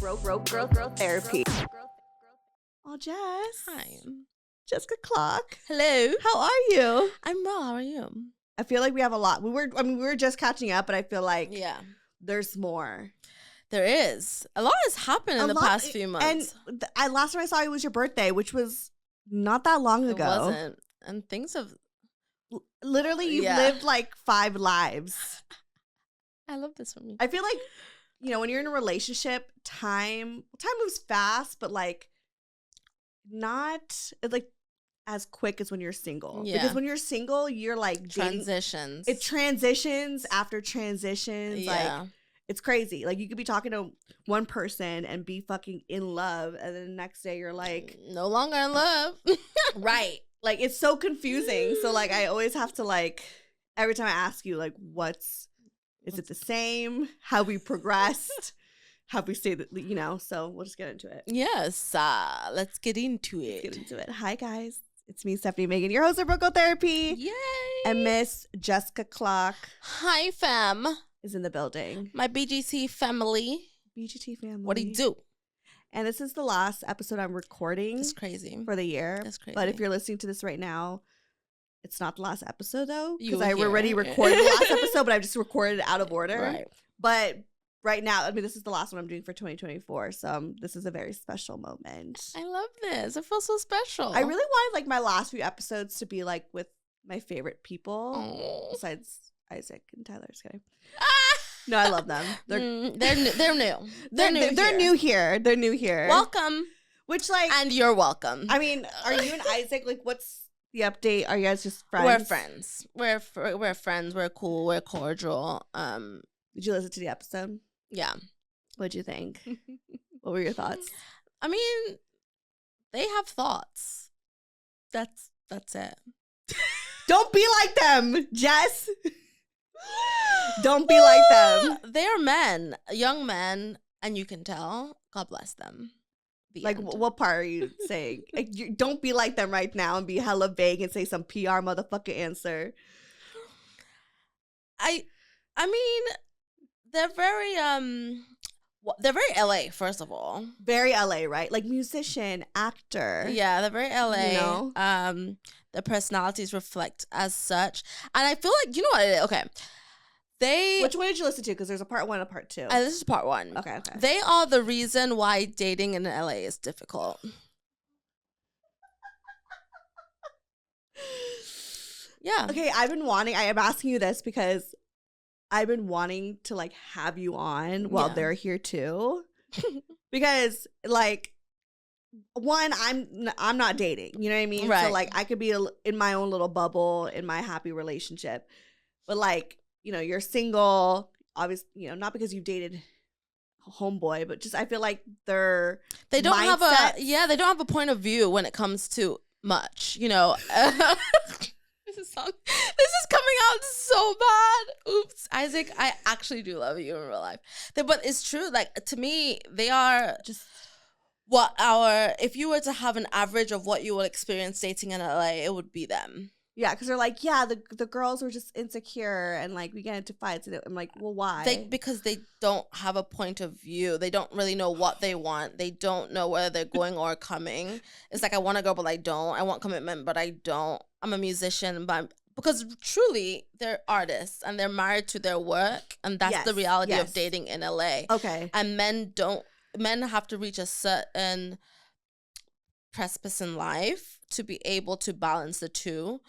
growth therapy. Oh, Jess. Hi. Jessica Clarke. Hello. How are you? I'm well. How are you? I feel like we have a lot. We were just catching up, but I feel like there's more. There is. A lot has happened in the past few months. And last time I saw you was your birthday, which was not that long ago. It wasn't. And things have... Literally, you've lived like 5 lives. I love this from you. I feel like, when you're in a relationship, time moves fast, but like not like as quick as when you're single. Yeah. Because when you're single, you're like transitions. It transitions after transitions. Yeah. Like it's crazy. Like you could be talking to one person and be fucking in love, and then the next day you're like no longer in love. Right. Like it's so confusing. So like I always have to like every time I ask you like is it the same? Have we progressed? Have we stayed, so we'll just get into it. Yes. Let's get into it. Hi, guys. It's me, Stefanie Maegan, your host of Broco Therapy. Yay. And Miss Jessica Clarke. Hi, fam. Is in the building. My BGT family. BGT family. What do you do? And this is the last episode I'm recording. That's crazy. For the year. That's crazy. But if you're listening to this right now, it's not the last episode, though, because I already recorded the last episode, but I just recorded it out of order. Right. But right now, this is the last one I'm doing for 2024, so this is a very special moment. I love this. It feels so special. I really wanted, like, my last few episodes to be, like, with my favorite people, besides Isaac and Tyler. Just kidding. No, I love them. They're new. They're new here. They're new here. Welcome. Which, like... And you're welcome. I mean, are you and Isaac, like, what's the update? Are you guys just friends? We're friends. We're friends. We're cool. We're cordial. Did you listen to the episode? Yeah. What'd you think? What were your thoughts? I mean, they have thoughts. That's it. Don't be like them, Jess. Don't be like them. They're men, young men, and you can tell. God bless them. Like, what part are you saying? Like, don't be like them right now and be hella vague and say some PR motherfucker answer. I mean, they're very LA, first of all. Very LA, right? Like musician, actor. Yeah, they're very LA. Their personalities reflect as such. And I feel like, you know what? Okay. Which one did you listen to? Because there's a part 1 and a part 2. This is part 1. Okay. They are the reason why dating in LA is difficult. Yeah. Okay, I am asking you this because I've been wanting to like have you on while they're here too. Because like one, I'm not dating, you know what I mean? Right. So like I could be in my own little bubble in my happy relationship. But like, you're single, obviously, not because you've dated a homeboy, but just I feel like they don't have a point of view when it comes to much, This is coming out so bad. Oops. Isaac, I actually do love you in real life. But it's true. Like, to me, they are just if you were to have an average of what you will experience dating in LA, it would be them. Yeah, because they're like, the girls were just insecure and like we get into fights. And I'm like, well, why? Because they don't have a point of view. They don't really know what they want. They don't know whether they're going or coming. It's like, I want to go, but I don't. I want commitment, but I don't. I'm a musician, because truly they're artists and they're married to their work, and that's the reality of dating in LA. Okay. And men have to reach a certain precipice in life to be able to balance the two.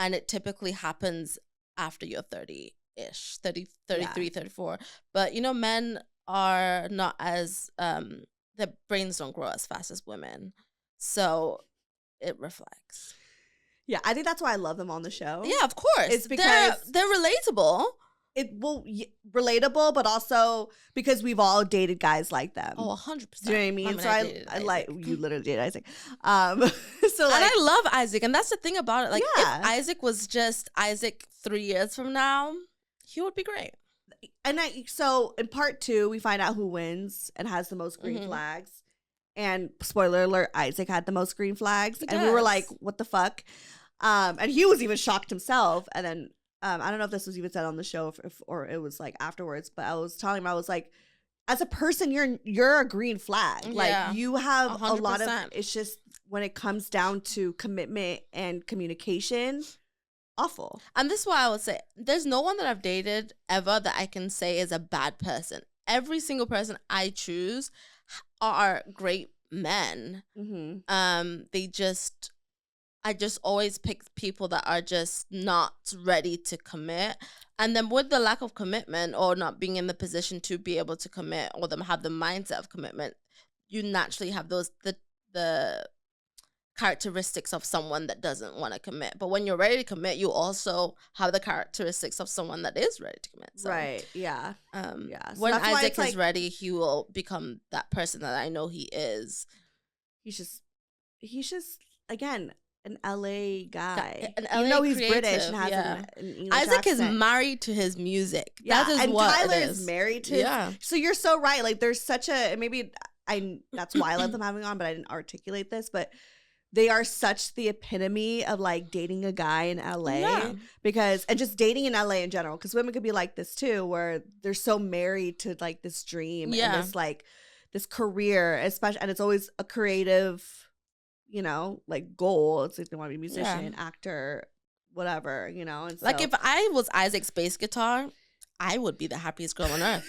And it typically happens after you're 30-ish, 30, 33, 34. But, men are not as, their brains don't grow as fast as women. So it reflects. Yeah, I think that's why I love them on the show. Yeah, of course. It's because they're relatable. Relatable, but also because we've all dated guys like them. Oh, 100%. Do you know what I mean? So I like, you literally dated Isaac. So and I love Isaac, and that's the thing about it. Like, if Isaac was just Isaac 3 years from now, he would be great. And so in part 2, we find out who wins and has the most green flags. And spoiler alert, Isaac had the most green flags. And we were like, what the fuck? And he was even shocked himself. And then I don't know if this was even said on the show or it was like afterwards, but I was telling him, I was like, as a person, you're a green flag. Like you have 100%. a lot of, it's just when it comes down to commitment and communication, awful. And this is why I would say there's no one that I've dated ever that I can say is a bad person. Every single person I choose are great men. I just always pick people that are just not ready to commit. And then with the lack of commitment or not being in the position to be able to commit or them have the mindset of commitment, you naturally have the characteristics of someone that doesn't want to commit. But when you're ready to commit, you also have the characteristics of someone that is ready to commit. So, right. Yeah. So when Isaac is ready, he will become that person that I know he is. He's just again, an LA guy. Even though he's creative, British and has an English Isaac accent. is married to his music. Yeah, that is and what Tyler it is married to his, so you're so right. Like there's such a, maybe that's why I let them having on, but I didn't articulate this, but they are such the epitome of like dating a guy in LA because, and just dating in LA in general, because women could be like this too, where they're so married to like this dream and this like this career, especially, and it's always a creative, you know, like goal. It's like they want to be a musician, actor, whatever, you know. And so, like if I was Isaac's bass guitar, I would be the happiest girl on earth.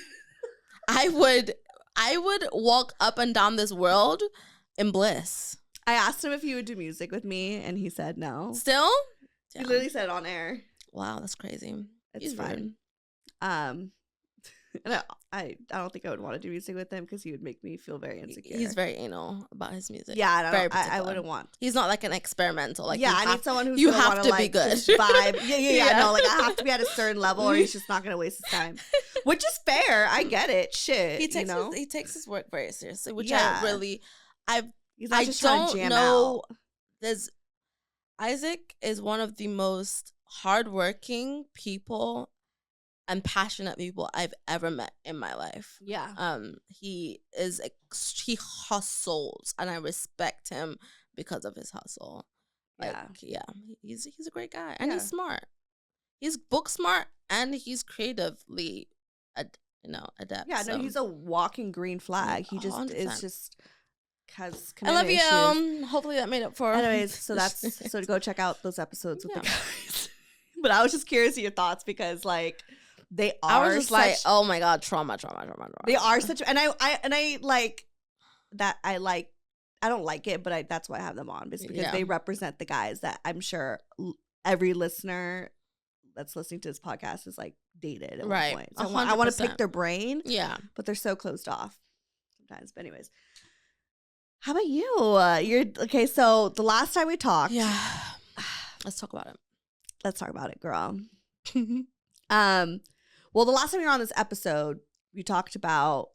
I would walk up and down this world in bliss. I asked him if he would do music with me, and he said no. Still? He literally said it on air. Wow, that's crazy. It's fine. And I don't think I would want to do music with him because he would make me feel very insecure. He's very anal about his music. Yeah, I wouldn't want. He's not like an experimental. Like I need someone who's you have to like, be good. Just vibe. Yeah. No, like I have to be at a certain level, or he's just not gonna waste his time. Which is fair. I get it. Shit, he takes he takes his work very seriously, which I really, he's not just trying to jam out. Isaac is one of the most hardworking people and passionate people I've ever met in my life. Yeah. He hustles, and I respect him because of his hustle. Like, he's a great guy, and he's smart. He's book smart, and he's creatively, adept. Yeah, no, he's a walking green flag. He just 100%. Is just has. I love you. Issues. Hopefully that made up for. Anyways, so go check out those episodes with the guys. But I was just curious of your thoughts because like. They are. I was just like, oh my god, trauma. They are such, and I like that. I don't like it, but that's why I have them on, because they represent the guys that I'm sure every listener that's listening to this podcast is like dated at one point. So I want to pick their brain. Yeah, but they're so closed off sometimes. But anyways, how about you? You're okay. So the last time we talked, let's talk about it. Let's talk about it, girl. Well, the last time you were on this episode, you talked about,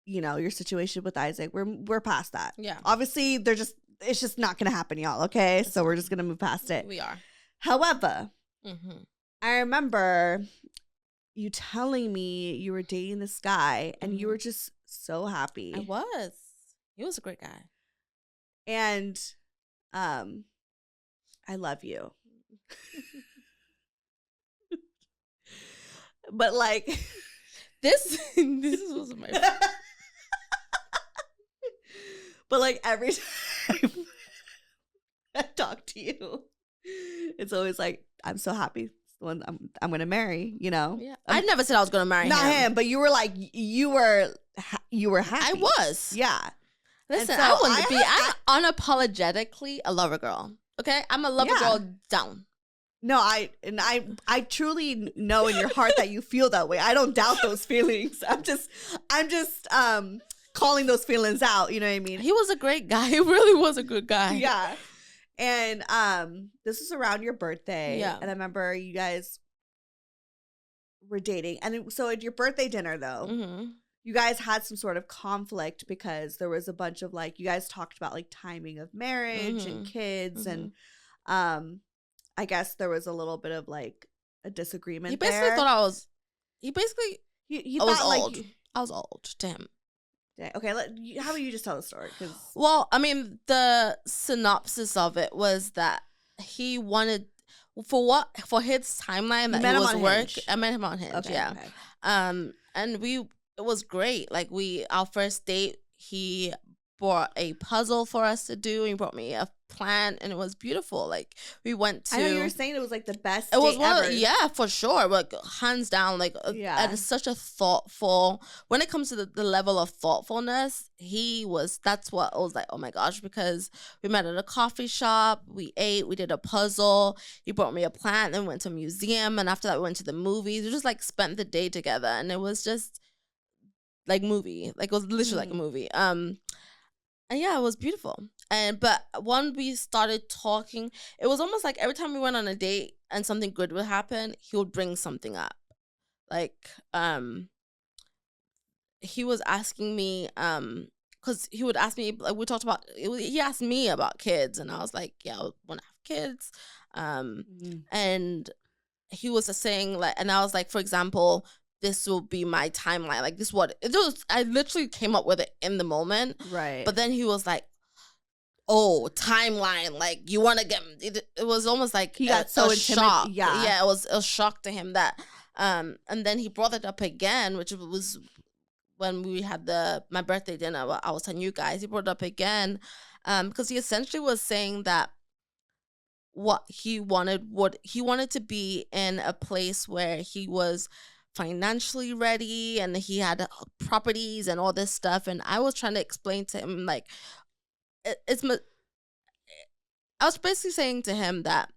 your situation with Isaac. We're past that. Yeah. Obviously, it's just not going to happen, y'all. Okay, so we're just going to move past it. We are. However, I remember you telling me you were dating this guy, and you were just so happy. I was. He was a great guy. And, I love you. But like this was my but like every time I talk to you, it's always like, I'm so happy. It's the one I'm gonna marry, Yeah. I never said I was gonna marry not him, but you were like you were happy. I was. Yeah. Listen, I'm unapologetically a lover girl. Okay? I'm a lover girl down. No, I truly know in your heart that you feel that way. I don't doubt those feelings. I'm just calling those feelings out. You know what I mean? He was a great guy. He really was a good guy. Yeah. And this was around your birthday. Yeah. And I remember you guys were dating. And so at your birthday dinner, though, you guys had some sort of conflict because there was a bunch of like, you guys talked about like timing of marriage and kids and I guess there was a little bit of like a disagreement. He basically thought I was. He basically. He thought was old. I was old to him. Okay, how about you just tell the story? Well, I mean, the synopsis of it was that he wanted for his timeline that he was work. I met him on Hinge. Okay, yeah. Okay. And it was great. Like our first date, he brought a puzzle for us to do. He brought me a plant, and it was beautiful. Like we went to. I know you were saying it was like the best. It was ever. Yeah, for sure. Like hands down, like yeah. and such a thoughtful. When it comes to the level of thoughtfulness, that's what I was like. Oh my gosh, because we met at a coffee shop, we ate, we did a puzzle. He brought me a plant, and went to a museum, and after that we went to the movies. We just like spent the day together, and it was just like movie. Like it was literally like a movie. And yeah, it was beautiful. But when we started talking, it was almost like every time we went on a date and something good would happen, he would bring something up. Like, he was asking me, because he would ask me, like he asked me about kids, and I was like, yeah, I want to have kids. And he was saying, like, and I was like, for example, this will be my timeline. Like this, I literally came up with it in the moment. Right. But then he was like, oh, timeline. Like you want to get, it was almost like he got so shock. Yeah. Yeah. It was a shock to him that, and then he brought it up again, which was when we had my birthday dinner. I was telling you guys, he brought it up again, because he essentially was saying that what he wanted to be in a place where he was financially ready and he had properties and all this stuff. And I was trying to explain to him, like, I was basically saying to him that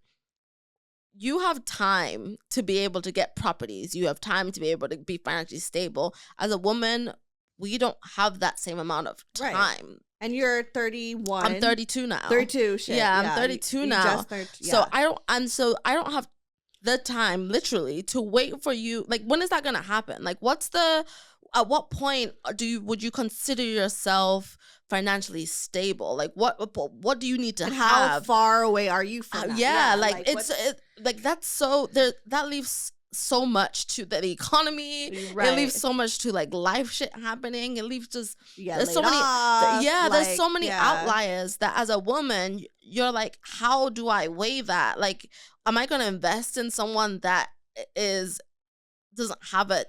you have time to be able to get properties. You have time to be able to be financially stable. As a woman, we don't have that same amount of time. Right. And you're 31. I'm 32 now. 32, shit. Yeah, I'm 32 now. So I don't have the time literally to wait for you. Like, when is that gonna happen? Like, at what point would you consider yourself financially stable? Like, what do you need to have? How far away are you from that? Like that's so there, that leaves so much to the economy. Right. It leaves so much to like life shit happening. It leaves just there's so many there's so many outliers that as a woman you're like, how do I weigh that? Like, am I going to invest in someone that doesn't have they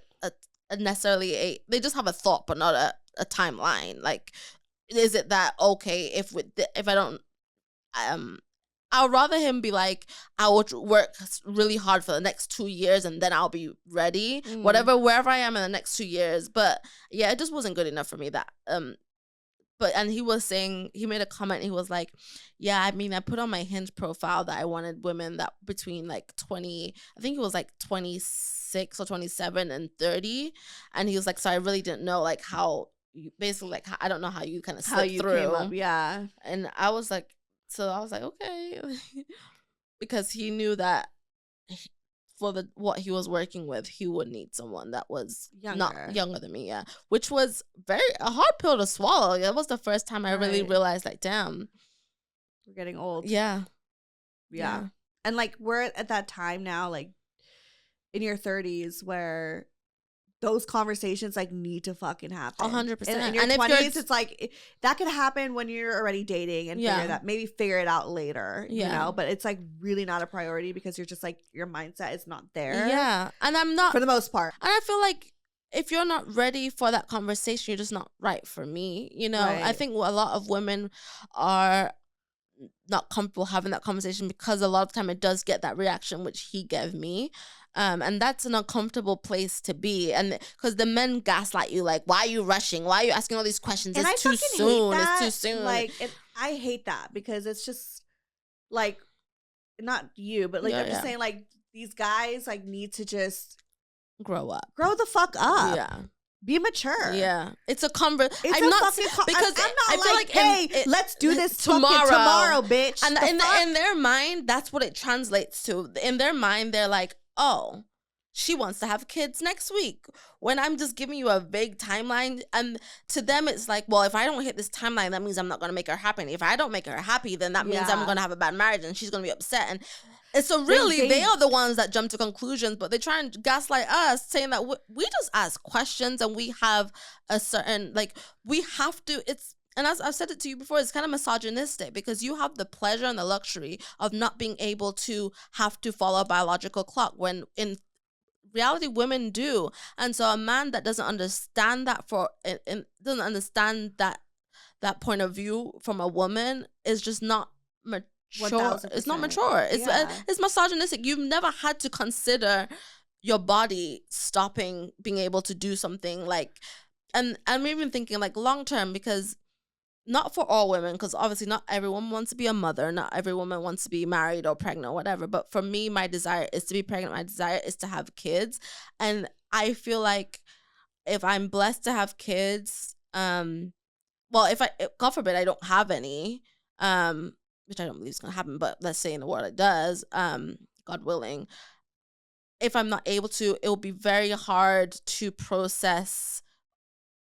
just have a thought but not a timeline? Like, is it that okay if I don't I'll rather him be like, I will work really hard for the next 2 years and then I'll be ready, wherever I am in the next 2 years. But yeah, it just wasn't good enough for me. That and he was saying, he made a comment. He was like, yeah, I mean, I put on my Hinge profile that I wanted women that between like 20, I think it was like 26 or 27 and 30. And he was like, so I really didn't know like how you basically like, I don't know how you kind of slipped through. Came up, yeah. And I was like, okay, because he knew that for what he was working with, he would need someone that was not younger than me, yeah. Which was a hard pill to swallow. That was the first time I really realized, like, damn, we're getting old. Yeah. And like, we're at that time now, like in your 30s, where those conversations like need to fucking happen. 100%. In your 20s, it's like that could happen when you're already dating and figure it out later, you know? But it's like really not a priority because you're just like, your mindset is not there. Yeah. And I'm not. For the most part. And I feel like if you're not ready for that conversation, you're just not right for me. You know, I think a lot of women are not comfortable having that conversation because a lot of the time it does get that reaction, which he gave me. And that's an uncomfortable place to be. And because the men gaslight you, like, why are you rushing? Why are you asking all these questions? It's too soon. It's too soon. Like, I hate that because it's just like, not you, but like, I'm just saying, like, these guys like need to just grow the fuck up. Yeah. Be mature. Yeah. It's a conversation. I'm not I feel like hey, let's do this tomorrow, bitch. And in their mind, that's what it translates to. In their mind, they're like, oh, she wants to have kids next week. When I'm just giving you a vague timeline, and to them it's like, well, if I don't hit this timeline, that means I'm not going to make her happy. If I don't make her happy, then that means I'm going to have a bad marriage and she's going to be upset. And so really, they are the ones that jump to conclusions, but they try and gaslight us, saying that we just ask questions and we have a certain, like, we have to, and as I've said it to you before, it's kind of misogynistic because you have the pleasure and the luxury of not being able to have to follow a biological clock when in reality women do. And so a man that doesn't understand that doesn't understand that point of view from a woman is just not mature. 1000%. It's not mature. It's misogynistic. You've never had to consider your body stopping being able to do something like, and I'm even thinking like long term, because not for all women, because obviously not every woman wants to be a mother, not every woman wants to be married or pregnant or whatever, but for me, my desire is to be pregnant, my desire is to have kids. And I feel like if I'm blessed to have kids, well, if God forbid I don't have any, which I don't believe is gonna happen, but let's say in the world it does, God willing, if I'm not able to, it will be very hard to process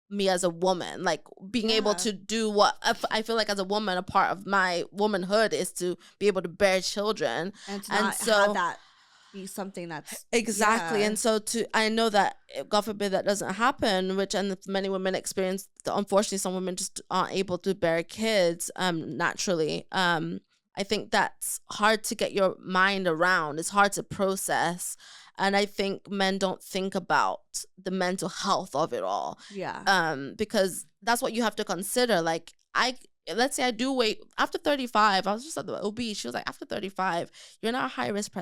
me as a woman, like being able to do what I feel like as a woman, a part of my womanhood is to be able to bear children, and to not have that be something that's exactly. And so I know that God forbid that doesn't happen, which and many women experience. Unfortunately, some women just aren't able to bear kids naturally. I think that's hard to get your mind around. It's hard to process. And I think men don't think about the mental health of it all. Yeah. Because that's what you have to consider. Like, let's say I do wait after 35. I was just at the OB. She was like, after 35, you're not a high risk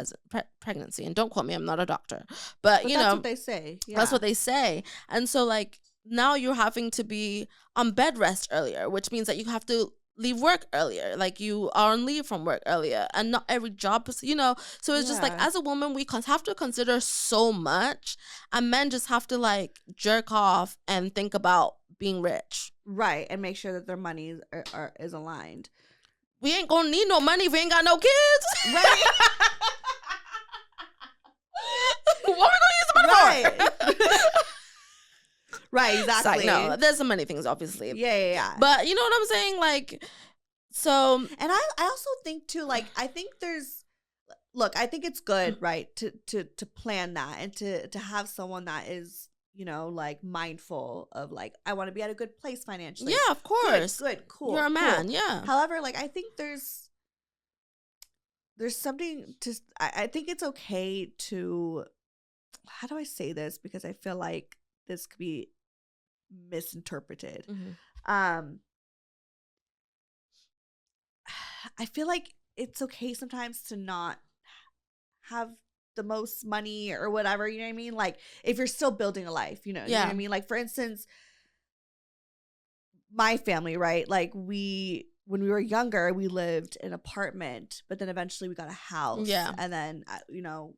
pregnancy. And don't quote me, I'm not a doctor. But you that's know, what they say. Yeah. That's what they say. And so like now you're having to be on bed rest earlier, which means that you have to leave work earlier, like you are on leave from work earlier, and not every job, you know. So it's just like, as a woman, we have to consider so much, and men just have to like jerk off and think about being rich, right, and make sure that their money is aligned. We ain't gonna need no money if we ain't got no kids, right? What we gonna use the money for? Right, exactly. Like, no, there's so many things, obviously. Yeah. But you know what I'm saying? Like, so. And I also think too, like, I think it's good, right, to plan that and to have someone that is, you know, like mindful of like, I want to be at a good place financially. Yeah, of course. Good, cool. You're a man, cool. yeah. However, like, I think there's something to, I think it's okay to, how do I say this? Because I feel like this could be misinterpreted. I feel like it's okay sometimes to not have the most money or whatever, you know what I mean? Like if you're still building a life, you know what I mean? Like for instance, my family, right? Like when we were younger, we lived in an apartment, but then eventually we got a house. Yeah. And then, you know,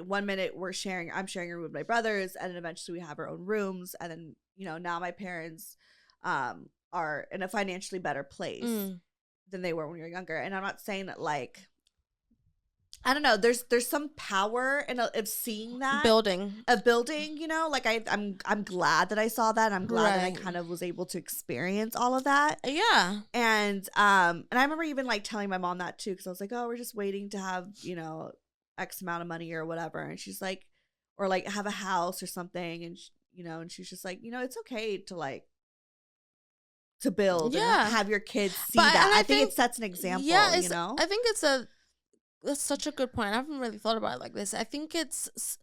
1 minute I'm sharing a room with my brothers, and then eventually we have our own rooms. And then, you know, now my parents are in a financially better place than they were when we were younger. And I'm not saying that, like, I don't know, there's some power in of seeing that building, you know, like I'm glad that I saw that. I'm glad that I kind of was able to experience all of that. Yeah. And I remember even like telling my mom that too, because I was like, oh, we're just waiting to have, you know, X amount of money or whatever. And she's like, or like have a house or something. And you know, and she's just like, you know, it's okay to like to build and have your kids see that. I think it sets an example. Yeah, you know, I think that's such a good point. I haven't really thought about it like this. I think it's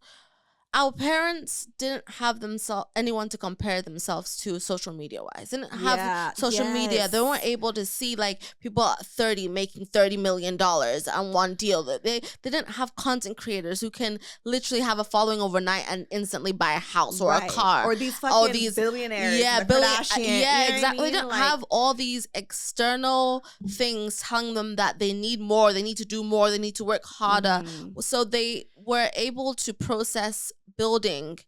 our parents didn't have anyone to compare themselves to social media wise. They didn't have social media. They weren't able to see like people at 30 making $30 million on one deal. They didn't have content creators who can literally have a following overnight and instantly buy a house or a car. Or these fucking billionaires. Yeah, exactly. They didn't have all these external things telling them that they need more, they need to do more, they need to work harder. So they were able to process building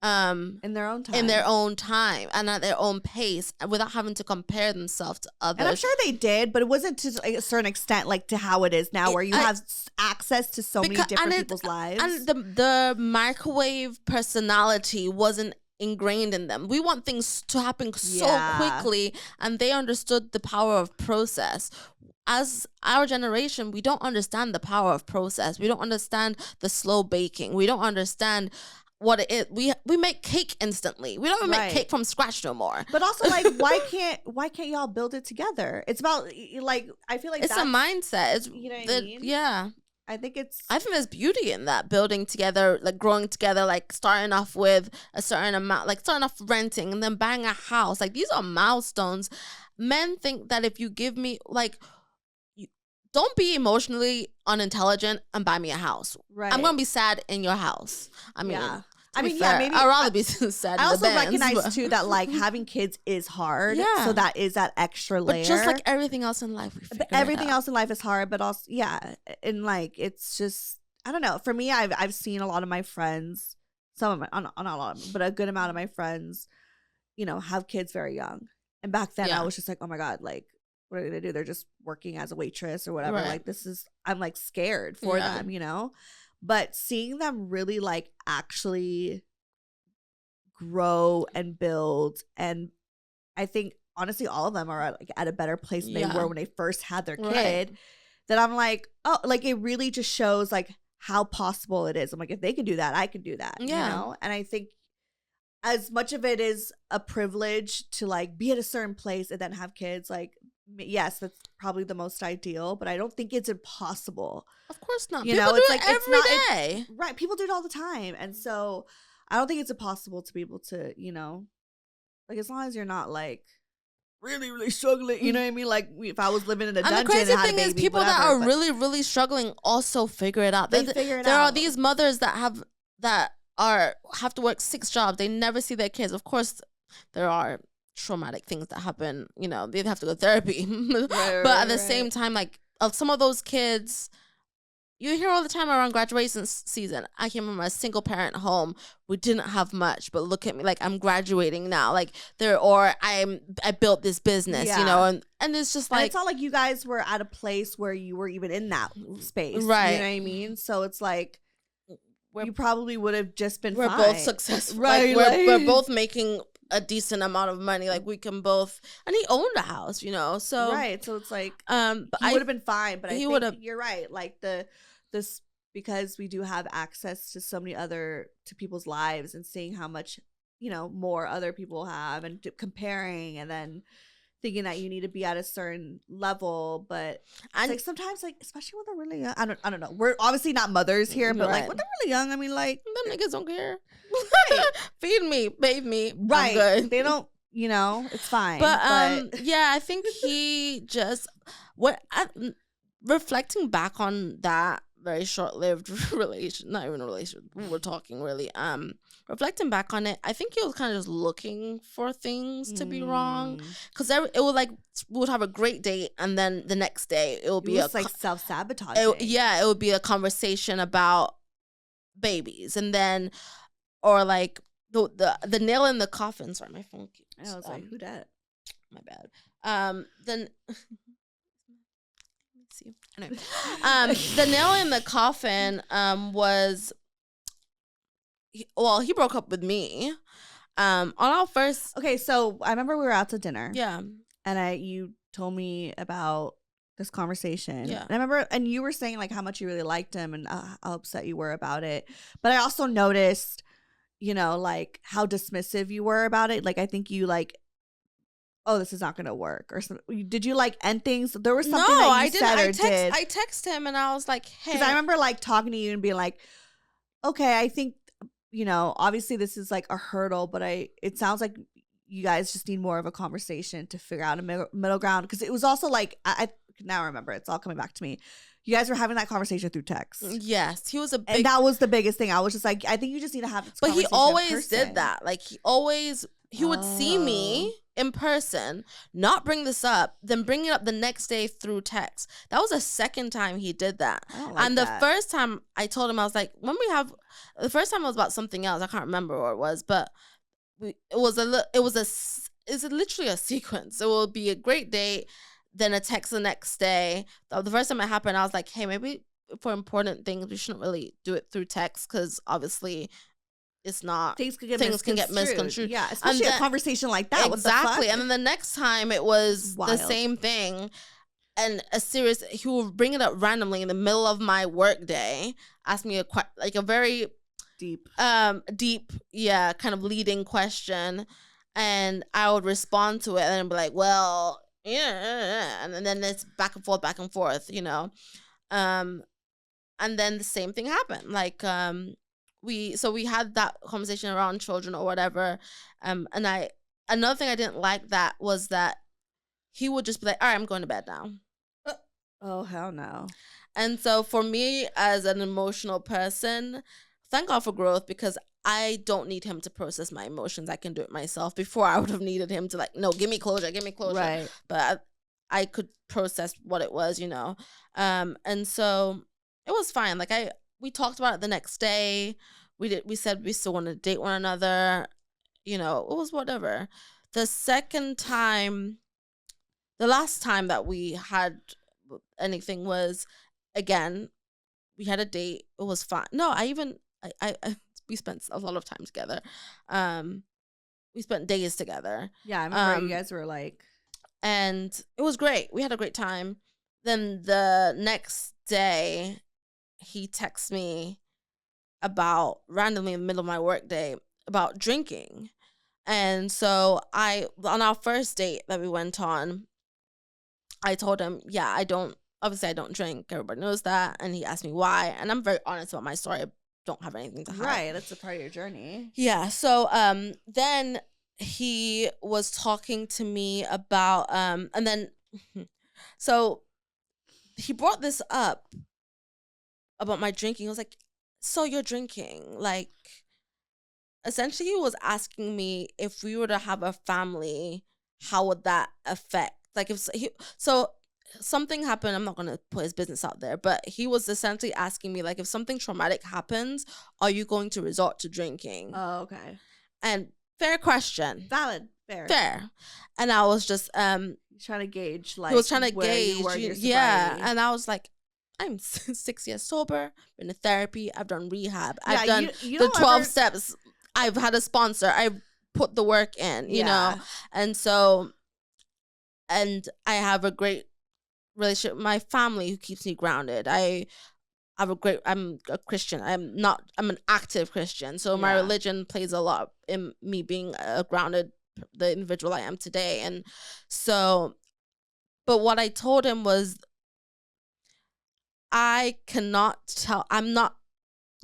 in their own time and at their own pace without having to compare themselves to others. And I'm sure they did, but it wasn't to a certain extent like to how it is now, where you have access to so many different people's lives. And the microwave personality wasn't ingrained in them. We want things to happen so quickly, and they understood the power of process. As our generation, we don't understand the power of process. We don't understand the slow baking. We don't understand what it is. We make cake instantly. We don't even make cake from scratch no more. But also, like, why can't y'all build it together? It's about, like, I feel like it's a mindset. It's, you know what I mean? Yeah. I think there's beauty in that, building together, like growing together, like starting off with a certain amount, like starting off renting and then buying a house. Like these are milestones. Men think that if you give me like, don't be emotionally unintelligent and buy me a house. Right. I'm gonna be sad in your house. I mean, yeah. Maybe I'd rather be sad. I in also the Benz, recognize too that like having kids is hard. Yeah. So that is that extra layer. But just like everything else in life, everything else in life is hard. But also, yeah, and like it's just I don't know. For me, I've seen a lot of my friends, some of my not a lot of them, but a good amount of my friends, have kids very young. And back then, I was just like, oh my god, like what are they gonna do? They're just working as a waitress or whatever. Right. Like I'm like scared for them, But seeing them really like actually grow and build, and I think honestly all of them are at a better place than they were when they first had their kid. That I'm like, oh, like it really just shows like how possible it is. I'm like, if they can do that, I can do that. And I think as much of it is a privilege to like be at a certain place and then have kids, like yes, that's probably the most ideal, but I don't think it's impossible. Of course not. People do it's it like every it's day. Right. People do it all the time. And so I don't think it's impossible to be able to, like as long as you're not like really, really struggling, you know what I mean? Like if I was living in a dungeon and the crazy and had thing a baby, is people whatever, that are really, really struggling also figure it out. They figure it out. There are these mothers that have to work 6 jobs. They never see their kids. Of course, there are traumatic things that happen. They have to go to therapy. But at the same time, like of some of those kids, you hear all the time around graduation season. I came from a single parent home. We didn't have much, but look at me, like I'm graduating now. Like I built this business, and it's just like, and it's not like you guys were at a place where you were even in that space, right? You know what I mean? So it's like you probably would have just been. We're fine. both successful, right? Like, we're both making a decent amount of money. Like we can both, and he owned a house, so right. So it's like, but he would have been fine. But I think you're right. Like this because we do have access to so many to people's lives and seeing how much more other people have and comparing and then thinking that you need to be at a certain level. But it's like sometimes, like especially when they're really young, I don't know. We're obviously not mothers here, but like when they're really young, I mean, like them niggas don't care. Right. Feed me, bathe me, right? I'm good. They don't, it's fine. But yeah, I think he just reflecting back on that very short-lived relation, not even a relationship, we're talking really, reflecting back on it, I think he was kind of just looking for things to be wrong, because it would we would have a great date and then the next day it will be like self-sabotaging. It would be a conversation about babies, and then or like the nail in the coffin. Sorry, my phone keeps, I was like, who dat? My bad. Then see. Anyway, the nail in the coffin was, he broke up with me. On our first. Okay, so I remember we were out to dinner. Yeah, and you told me about this conversation. Yeah, and I remember, and you were saying like how much you really liked him and how upset you were about it. But I also noticed, like how dismissive you were about it. Like I think you like, oh, this is not going to work, or something. Did you like end things? There was something that you said or did. I texted him and I was like, hey. Because I remember like talking to you and being like, okay, I think, obviously this is like a hurdle, but it sounds like you guys just need more of a conversation to figure out a middle ground. Because it was also like, I now remember, it's all coming back to me. You guys were having that conversation through text. Yes, he was and that was the biggest thing. I was just like, I think you just need to have this But conversation he always in person. did that. Like he would see me in person, not bring this up, then bring it up the next day through text. That was the second time he did that. And the first time I told him, I was like, the first time it was about something else. I can't remember what it was, but it's literally a sequence. It will be a great date, then a text the next day. The first time it happened, I was like, hey, maybe for important things, we shouldn't really do it through text, because obviously it's not, things can get misconstrued. Yeah, especially a conversation like that. Exactly. And then the next time it was the same thing, and he will bring it up randomly in the middle of my work day, ask me a very deep, kind of leading question, and I would respond to it and be like, well, yeah, and then it's back and forth, And then the same thing happened. Like, we had that conversation around children or whatever. And another thing I didn't like that was that he would just be like, all right, I'm going to bed now. Oh, hell no. And so for me as an emotional person, thank God for growth, because I don't need him to process my emotions. I can do it myself. Before, I would have needed him to, like, no, give me closure. Right. But I could process what it was, you know. And so it was fine. Like, we talked about it the next day. We said we still want to date one another. You know, it was whatever. The last time that we had anything was, again, we had a date. It was fine. No, we spent a lot of time together. We spent days together. Yeah, I remember you guys were like, and it was great. We had a great time. Then the next day, he texts me about, randomly in the middle of my work day, about drinking. And so on our first date that we went on, I told him, yeah, I don't drink. Everybody knows that. And he asked me why. And I'm very honest about my story. I don't have anything to hide. Right. That's a part of your journey. Yeah. So then he was talking to me about, and then, so he brought this up about my drinking. He was like, so you're drinking? Like, essentially he was asking me, if we were to have a family, how would that affect? Like, so something happened, I'm not going to put his business out there, but he was essentially asking me, like, if something traumatic happens, are you going to resort to drinking? Oh, okay. And fair question. Valid. Fair. And I was just, trying to gauge, like, he was trying to where gauge, you were in your yeah. sobriety. And I was like, I'm 6 years sober, been in therapy, I've done rehab, I've done the 12 steps, I've had a sponsor, I've put the work in, you know? And so, and I have a great relationship with my family who keeps me grounded. I'm a Christian. I'm an active Christian. So my religion plays a lot in me being grounded, the individual I am today. And so, but what I told him was, I'm not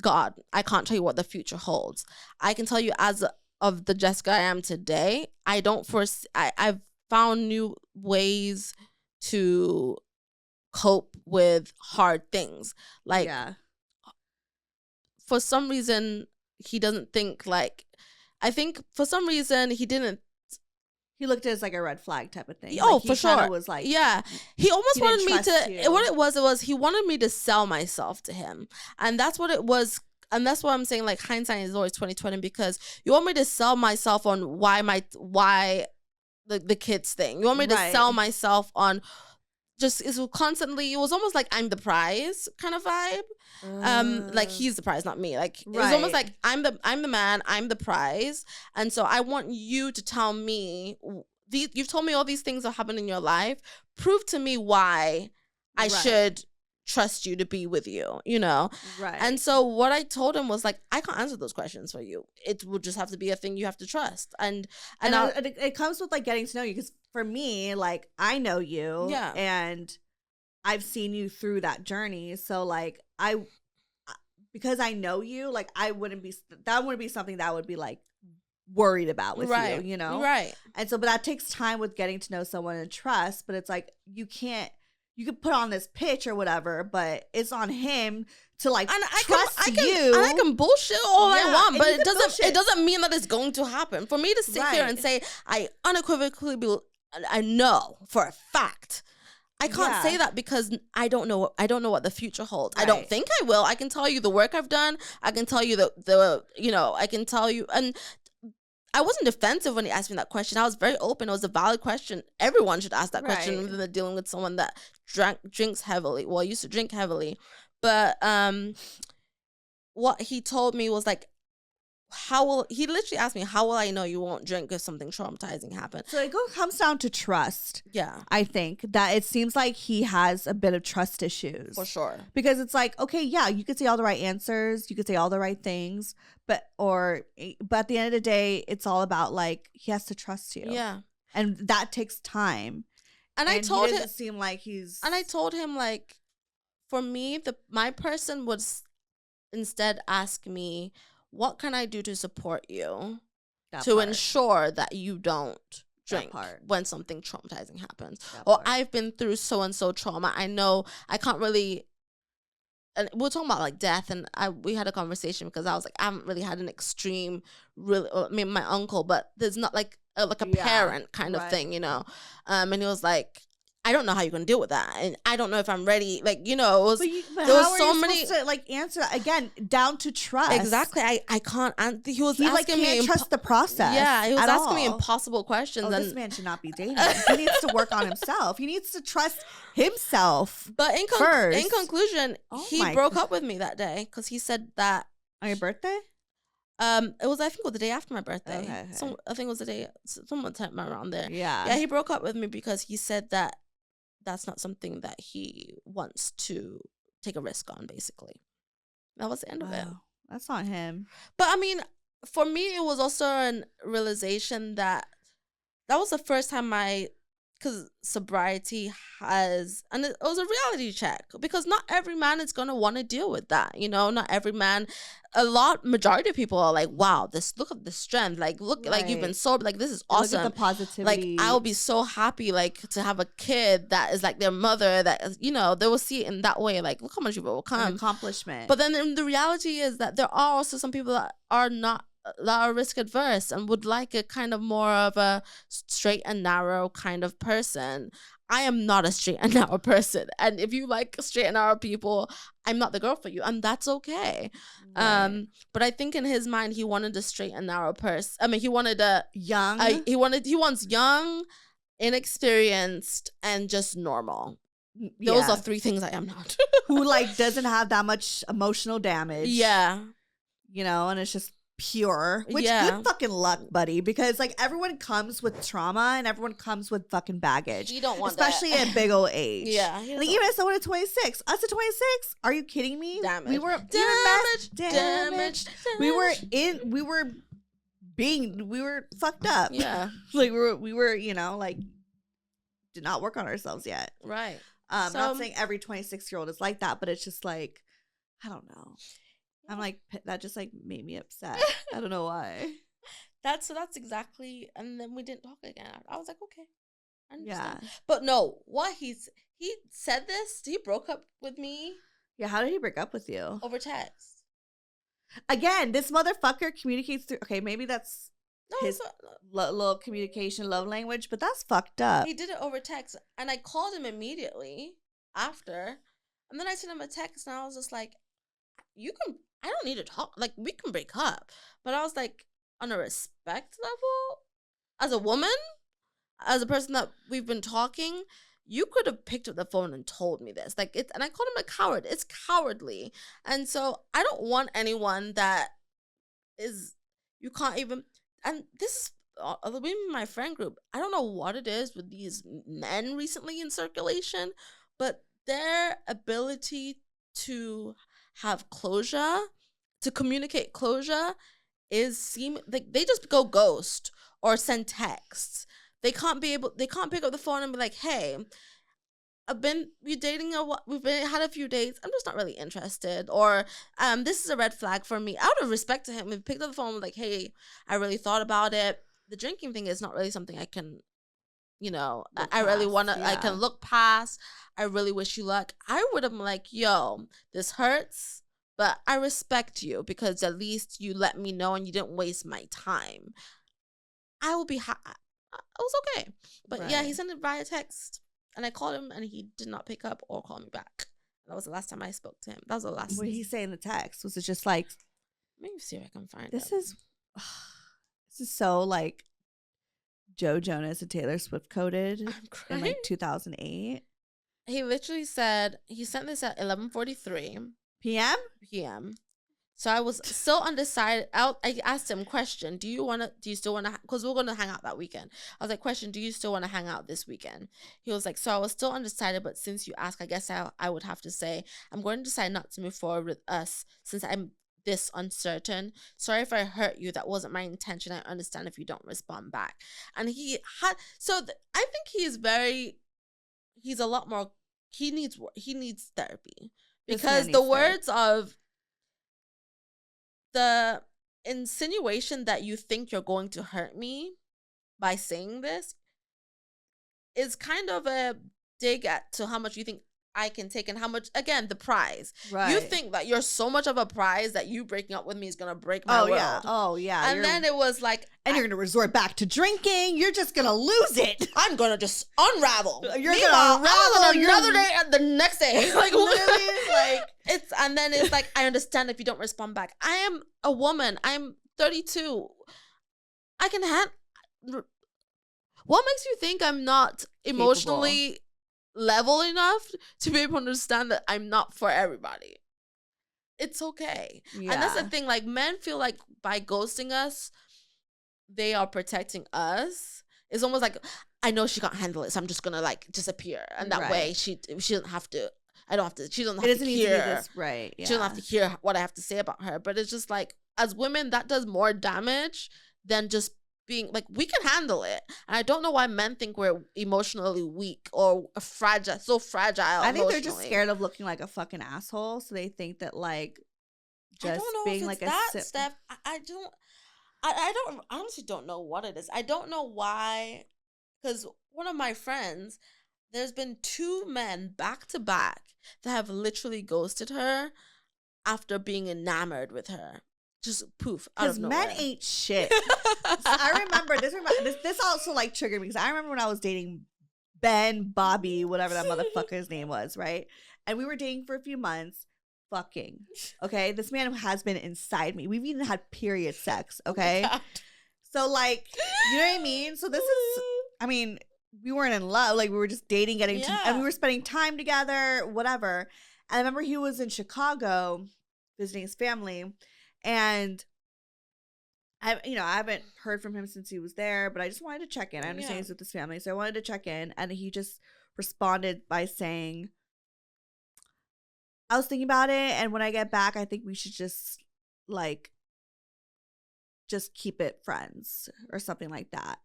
God. I can't tell you what the future holds. I can tell you, as of the Jessica I am today, I've found new ways to cope with hard things. Like, for some reason, he doesn't think, like, I think for some reason he looked at it as like a red flag type of thing. Oh, like, for sure. Was like, yeah, he almost wanted me to. You. What it was he wanted me to sell myself to him, and that's what it was. And that's what I'm saying. Like, hindsight is always 20/20, because you want me to sell myself on why the kids thing. You want me to sell myself on just it was almost like I'm the prize kind of vibe. Like, he's the prize, not me. Like, it was almost like I'm the man, I'm the prize, and so I want you to tell me you've told me all these things that happen in your life. Prove to me why I should trust you to be with you, you know? Right. And so what I told him was, like, I can't answer those questions for you. It would just have to be a thing you have to trust. And it comes with, like, getting to know you, because for me, like, I know you, and I've seen you through that journey. So, like, because I know you, like, that wouldn't be something that I would be, like, worried about with you, you know? Right. And so, but that takes time with getting to know someone and trust. But it's like, you could put on this pitch or whatever, but it's on him to, like, trust you. And I can bullshit all I want, but it doesn't mean that it's going to happen. For me to sit here and say I unequivocally I know for a fact, I can't say that, because I don't know what the future holds. I don't think I will. I can tell you the work I've done. I can tell you I can tell you. And I wasn't defensive when he asked me that question. I was very open. It was a valid question. Everyone should ask that question when they're dealing with someone that drinks heavily. Well, used to drink heavily. But what he told me was, like, he literally asked me, how will I know you won't drink if something traumatizing happened? So it comes down to trust. Yeah. I think that it seems like he has a bit of trust issues. For sure. Because it's like, okay, yeah, you could say all the right answers, you could say all the right things, but at the end of the day, it's all about, like, he has to trust you. Yeah. And that takes time. And I told him, seem like he's. And I told him, like, for me, my person would instead ask me, what can I do to support you to ensure that you don't drink when something traumatizing happens? I've been through so-and-so trauma. I know I can't really, and we're talking about like death, and we had a conversation because I was like, I haven't really had an extreme, really, I mean, my uncle, but there's not like a parent kind of thing, you know? And he was like, I don't know how you're gonna deal with that, and I don't know if I'm ready. Like, you know, it was, but there was so many to like answer that again, down to trust. Exactly, I can't. And he was asking like, me, can't trust the process. Yeah, he was asking me impossible questions. And this man should not be dating. He needs to work on himself. He needs to trust himself. But in conclusion, he broke up with me that day because he said that on your birthday. It was, I think it was the day after my birthday. Okay. So I think it was the day, sometime around there. Yeah, he broke up with me because he said that that's not something that he wants to take a risk on, basically. That was the end of it. That's not him. But I mean, for me, it was also a realization that was the first time because sobriety has, and it was a reality check, because not every man is going to want to deal with that, you know? Not every man, majority of people are like, wow, look at the strength, like, look, like, you've been sober, like, this is awesome. Look at the positivity. Like, I would be so happy, like, to have a kid that is like their mother, that, you know, they will see it in that way, like, look how much you've overcome. An accomplishment. But then the reality is that there are also some people that are risk adverse and would like a kind of more of a straight and narrow kind of person. I am not a straight and narrow person, and if you like straight and narrow people, I'm not the girl for you, and that's okay. Right. But I think in his mind, he wanted a straight and narrow person. I mean, he wanted a young. He wants young, inexperienced, and just normal. Those are three things I am not. Who like doesn't have that much emotional damage. Yeah, you know, and it's just pure, which good fucking luck, buddy, because like everyone comes with trauma and everyone comes with fucking baggage. You don't want especially that. at big old age. Yeah, like even as someone at 26, us at 26, are you kidding me? Damage. We were damaged. We were fucked up. Yeah, like we were, you know, like did not work on ourselves yet. Right. I'm not saying every 26-year-old is like that, but it's just like, I don't know. I'm like, that just like made me upset. I don't know why. That's exactly. And then we didn't talk again. I was like, okay, I understand. Yeah. But no, he said this. He broke up with me. Yeah, how did he break up with you? Over text. Again, this motherfucker communicates through. Okay, maybe that's his little communication love language, but that's fucked up. He did it over text, and I called him immediately after, and then I sent him a text, and I was just like, I don't need to talk. Like, we can break up. But I was like, on a respect level, as a woman, as a person that we've been talking, you could have picked up the phone and told me this. Like, and I called him a coward. It's cowardly. And so I don't want anyone that is, you can't even, and this is, even my friend group, I don't know what it is with these men recently in circulation, but their ability to have closure, to communicate closure, they just go ghost or send texts. They can't pick up the phone and be like, hey, we're dating had a few dates, I'm just not really interested, or this is a red flag for me. Out of respect to him, we picked up the phone and like, hey, I really thought about it. The drinking thing is not really something I can, you know, I really want to, I can look past. I really wish you luck. I would have been like, yo, this hurts, but I respect you because at least you let me know and you didn't waste my time. I will be I was okay. But yeah, he sent it via text, and I called him and he did not pick up or call me back. That was the last time I spoke to him. That was the last. What did he say in the text? Was it just like, let me see if I can find this is so like Joe Jonas and Taylor Swift coded in like 2008. He literally said, he sent this at 11:43 p.m. So I was still undecided. I asked him, question, do you still want to, because we're going to hang out that weekend. I was like, question, do you still want to hang out this weekend? He was like, so I was still undecided, but since you ask, I guess I would have to say, I'm going to decide not to move forward with us since I'm this uncertain. Sorry if I hurt you. That wasn't my intention. I understand if you don't respond back. And I think he's a lot more, he needs therapy. Because the words of the insinuation that you think you're going to hurt me by saying this is kind of a dig at to how much you think I can take and how much, again, the prize. Right. You think that you're so much of a prize that you breaking up with me is going to break my world. Yeah. Oh, yeah. And then it was like... And you're going to resort back to drinking. You're just going to lose it. I'm going to just unravel. You're going to unravel. Another day and the next day. Like, literally, like... And then it's like, I understand if you don't respond back. I am a woman. I'm 32. I can What makes you think I'm not emotionally... level enough to be able to understand that I'm not for everybody? It's okay. Yeah. And that's the thing, like, men feel like by ghosting us, they are protecting us. It's almost like, I know she can't handle it, so I'm just gonna like disappear. And that way she doesn't have to, I don't have to, she doesn't have to hear. This, right. Yeah. She doesn't have to hear what I have to say about her. But it's just like, as women, that does more damage than just being like, we can handle it. And I don't know why men think we're emotionally weak or fragile, so fragile. I think they're just scared of looking like a fucking asshole, so they think that like just being like that, Steph. I honestly don't know what it is. I don't know why, because one of my friends, there's been 2 men back to back that have literally ghosted her after being enamored with her. Just poof out of nowhere. Men ain't shit. So I remember this also like triggered me because I remember when I was dating Bobby, whatever that motherfucker's name was, right? And we were dating for a few months, fucking. Okay, this man has been inside me. We've even had period sex. Okay, so like, you know what I mean? So this is, I mean, we weren't in love. Like we were just dating, and we were spending time together, whatever. And I remember he was in Chicago visiting his family. And I haven't heard from him since he was there, but I just wanted to check in. I understand he's with his family, so I wanted to check in. And he just responded by saying, I was thinking about it, and when I get back, I think we should just keep it friends or something like that.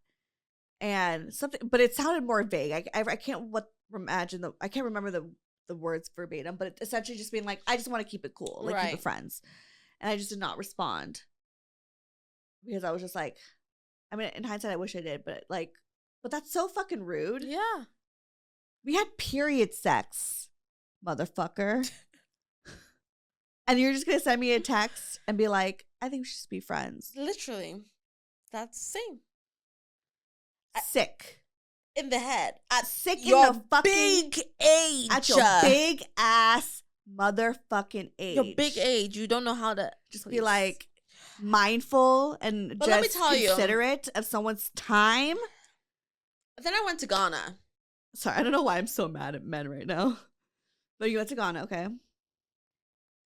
And but it sounded more vague. I can't I can't remember the words verbatim, but it essentially just being like, I just want to keep it cool, like keep it friends. And I just did not respond because I was just like, I mean, in hindsight, I wish I did, but that's so fucking rude. Yeah. We had period sex, motherfucker. And you're just going to send me a text and be like, I think we should just be friends. Literally. That's the same. Sick. In the head. Sick in the fucking big age. At your big ass motherfucking age. Your big age. You don't know how to just be like mindful and but just considerate of someone's time. Then I went to Ghana. Sorry, I don't know why I'm so mad at men right now. But you went to Ghana, okay?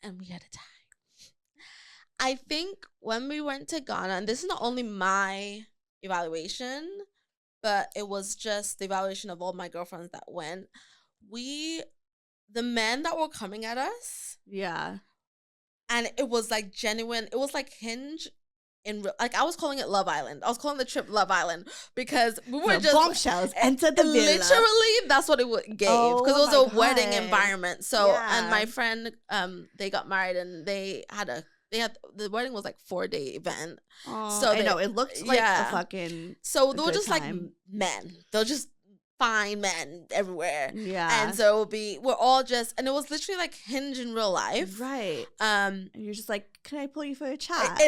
And we had a time. I think when we went to Ghana, and this is not only my evaluation, but it was just the evaluation of all my girlfriends that went. The men that were coming at us. Yeah. And it was like genuine. It was like Hinge like I was calling it Love Island. I was calling the trip Love Island because we were just bombshells entered the villa. Literally, that's what it gave because it was a wedding environment. So and my friend, they got married and the wedding was like 4-day event. So I know it looked like a fucking. So they were just time. Like men. They'll just find men everywhere. Yeah. And so we're all just, and it was literally like Hinge in real life. Right. And you're just like, can I pull you for a chat?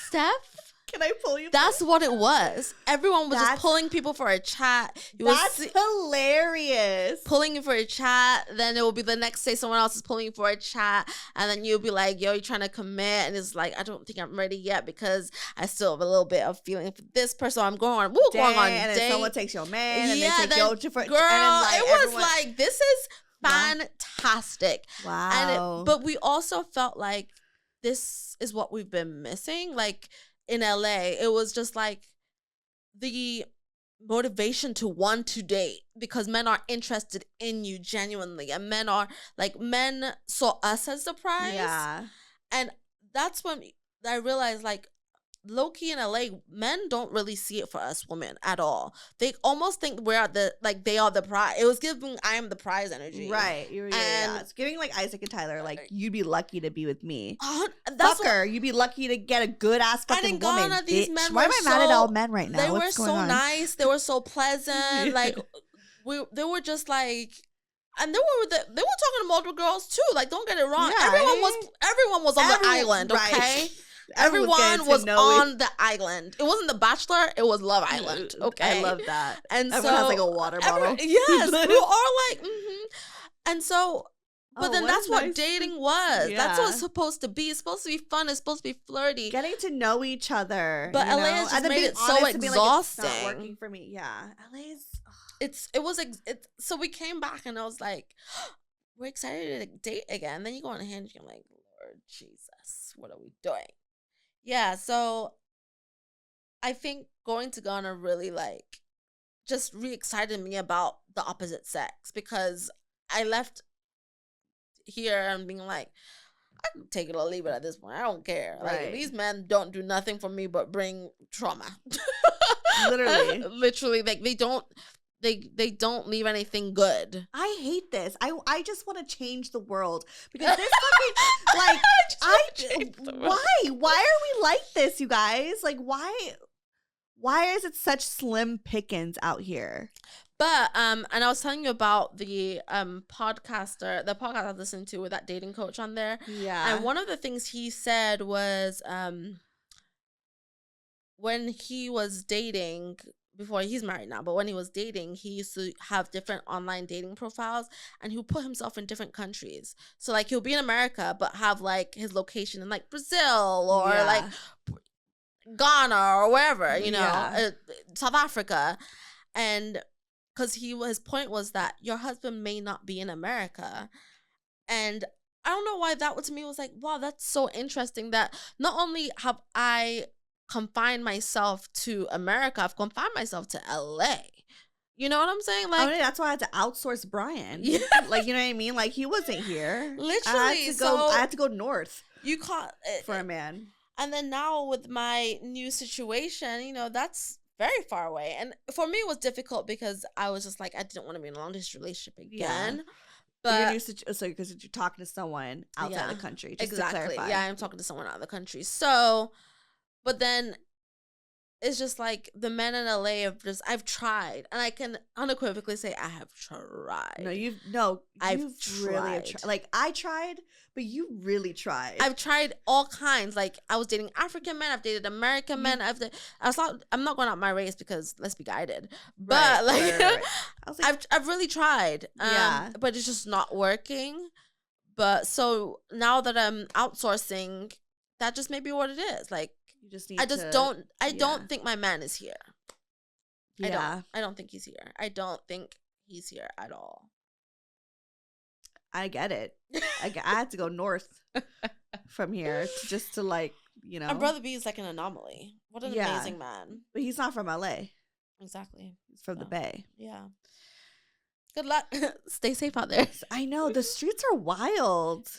Steph? Can I pull you? That's what it was. Everyone was just pulling people for a chat. That's hilarious. Pulling you for a chat. Then it will be the next day someone else is pulling you for a chat. And then you'll be like, yo, you're trying to commit. And it's like, I don't think I'm ready yet because I still have a little bit of feeling for this person. I'm going on. Going on and then someone takes your man. And they take your different. Girl, it was like, this is fantastic. Wow. But we also felt like this is what we've been missing. Like, in LA, it was just like the motivation to want to date because men are interested in you genuinely, and men saw us as the prize. Yeah. And that's when I realized like low-key in LA, men don't really see it for us women at all. They almost think we're at the, like, they are the prize. It was giving I am the prize energy. Right. It's giving like Isaac and Tyler, like, you'd be lucky to be with me. Fucker, you'd be lucky to get a good ass fucking woman. And in Ghana, these men Why am I mad at all men right now? They were so nice. They were so pleasant. Like, they were just like, and they were talking to multiple girls too. Like, don't get it wrong. Yeah, everyone was on the island, okay? Right. Everyone was on the island. It wasn't The Bachelor. It was Love Island. Okay, I love that. And everyone has like a water bottle. Yes, we were all like, and so. But then that's what dating was. Yeah. That's what it's supposed to be. It's supposed to be fun. It's supposed to be flirty. Getting to know each other. But LA has just made it so exhausting. Like, it's not working for me. Yeah, LA's. So we came back and I was like, we're excited to date again. Then you go on a hand, you're like, Lord Jesus, what are we doing? Yeah, so I think going to Ghana really like just re-excited me about the opposite sex, because I left here and being like, I can take it or leave it at this point. I don't care. Right. Like, these men don't do nothing for me but bring trauma. Literally, like they don't leave anything good. I hate this. I just want to change the world, because this fucking why are we like this, you guys? Like, why is it such slim pickings out here? But and I was telling you about the podcast I listened to with that dating coach on there. Yeah. And one of the things he said was when he was dating, before, he's married now, but when he was dating, he used to have different online dating profiles, and he would put himself in different countries. So like he'll be in America but have like his location in like Brazil or like Ghana or wherever, you know, South Africa. And because his point was that your husband may not be in America. And I don't know why that to me was like, wow, that's so interesting that not only have I confined myself to America, I've confined myself to LA. You know what I'm saying? Like, that's why I had to outsource Brian. Yeah. Like, you know what I mean? Like, he wasn't here. Literally. I had to go north. You caught it for a man. And then now with my new situation, you know, that's very far away. And for me, it was difficult because I was just like, I didn't want to be in a long distance relationship again. Yeah. But because you're talking to someone outside the country. Just exactly. To clarify. Yeah, I'm talking to someone out of the country. So, but then it's just like the men in LA I've tried, and I can unequivocally say I have tried. I've really tried. Like, I tried, but you really tried. I've tried all kinds. Like, I was dating African men, I've dated American men. I'm not going out my race because let's be guided. But right. I was like, I've really tried. But it's just not working. But so now that I'm outsourcing, that just may be what it is. Like, you just need I don't think my man is here. Yeah. I don't think he's here. I don't think he's here at all. I get it. I had to go north from here just to, like, you know. And Brother B is like an anomaly. What an amazing man. But he's not from LA. Exactly. He's from the Bay. Yeah. Good luck. Stay safe out there. I know. The streets are wild.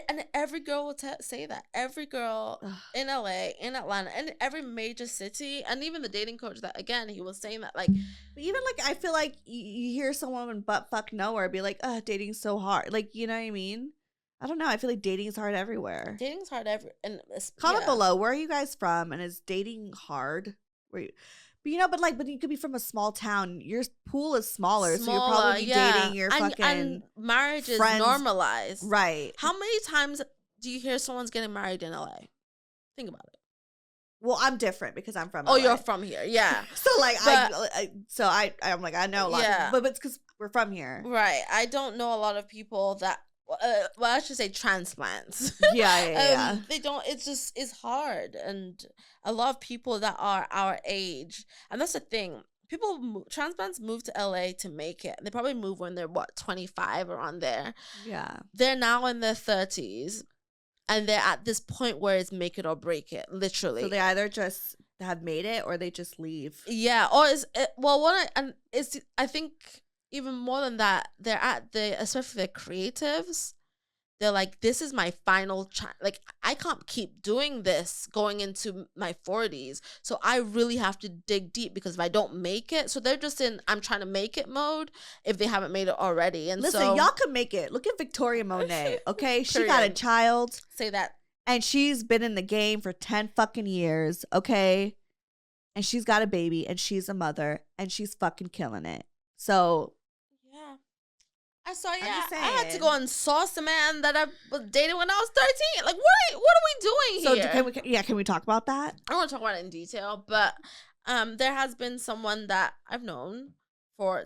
And every girl will say that. Every girl in LA, in Atlanta, and every major city, and even the dating coach, that, again, he was saying that, like. But even, like, I feel like you hear someone butt fuck nowhere be like, dating's so hard. Like, you know what I mean? I don't know. I feel like dating is hard everywhere. Dating's hard and comment below. Where are you guys from? And is dating hard? But you could be from a small town. Your pool is smaller, so you're probably dating your fucking and marriage is normalized. Right. How many times do you hear someone's getting married in LA? Think about it. Well, I'm different because I'm from LA. Oh, you're from here. Yeah. So, like, I'm like, I know a lot. Yeah. But it's because we're from here. Right. I don't know a lot of people that, I should say transplants. Yeah. They don't, it's hard. And a lot of people that are our age, and that's the thing, transplants move to LA to make it. They probably move when they're 25 around there. Yeah. They're now in their 30s, and they're at this point where it's make it or break it, literally. So they either just have made it or they just leave. Yeah. Or I think even more than that, they're at especially the creatives, they're like, this is my final like, I can't keep doing this going into my 40s. So I really have to dig deep, because if I don't make it, so they're just in I'm trying to make it mode if they haven't made it already. And listen, so, y'all can make it. Look at Victoria Monet, okay? She got a child. Say that. And she's been in the game for 10 fucking years, okay? And she's got a baby, and she's a mother, and she's fucking killing it. So, yeah. I had to saying. go and sauce a man that I was dating when I was 13. Like, what are we doing here? So, can we talk about that? I don't want to talk about it in detail, but there has been someone that I've known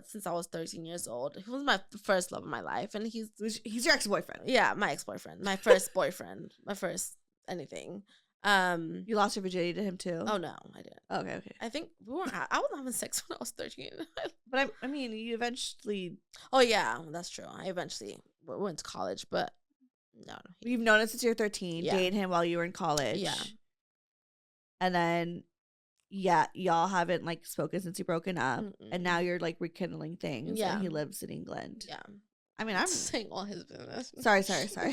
since I was 13 years old. He was my first love of my life, and he's your ex-boyfriend. Yeah, my ex-boyfriend, my first boyfriend, my first anything. You lost your virginity to him too? Oh no, I didn't. Okay. I think I wasn't having sex when I was 13. But I mean, you eventually. Oh yeah, that's true. I eventually went to college, but no. You've known it since you were 13. Yeah. Dated him while you were in college. Yeah. And then, yeah, y'all haven't like spoken since you broken up, and now you're like rekindling things. Yeah. And he lives in England. Yeah. I mean, I'm saying all his business. Sorry.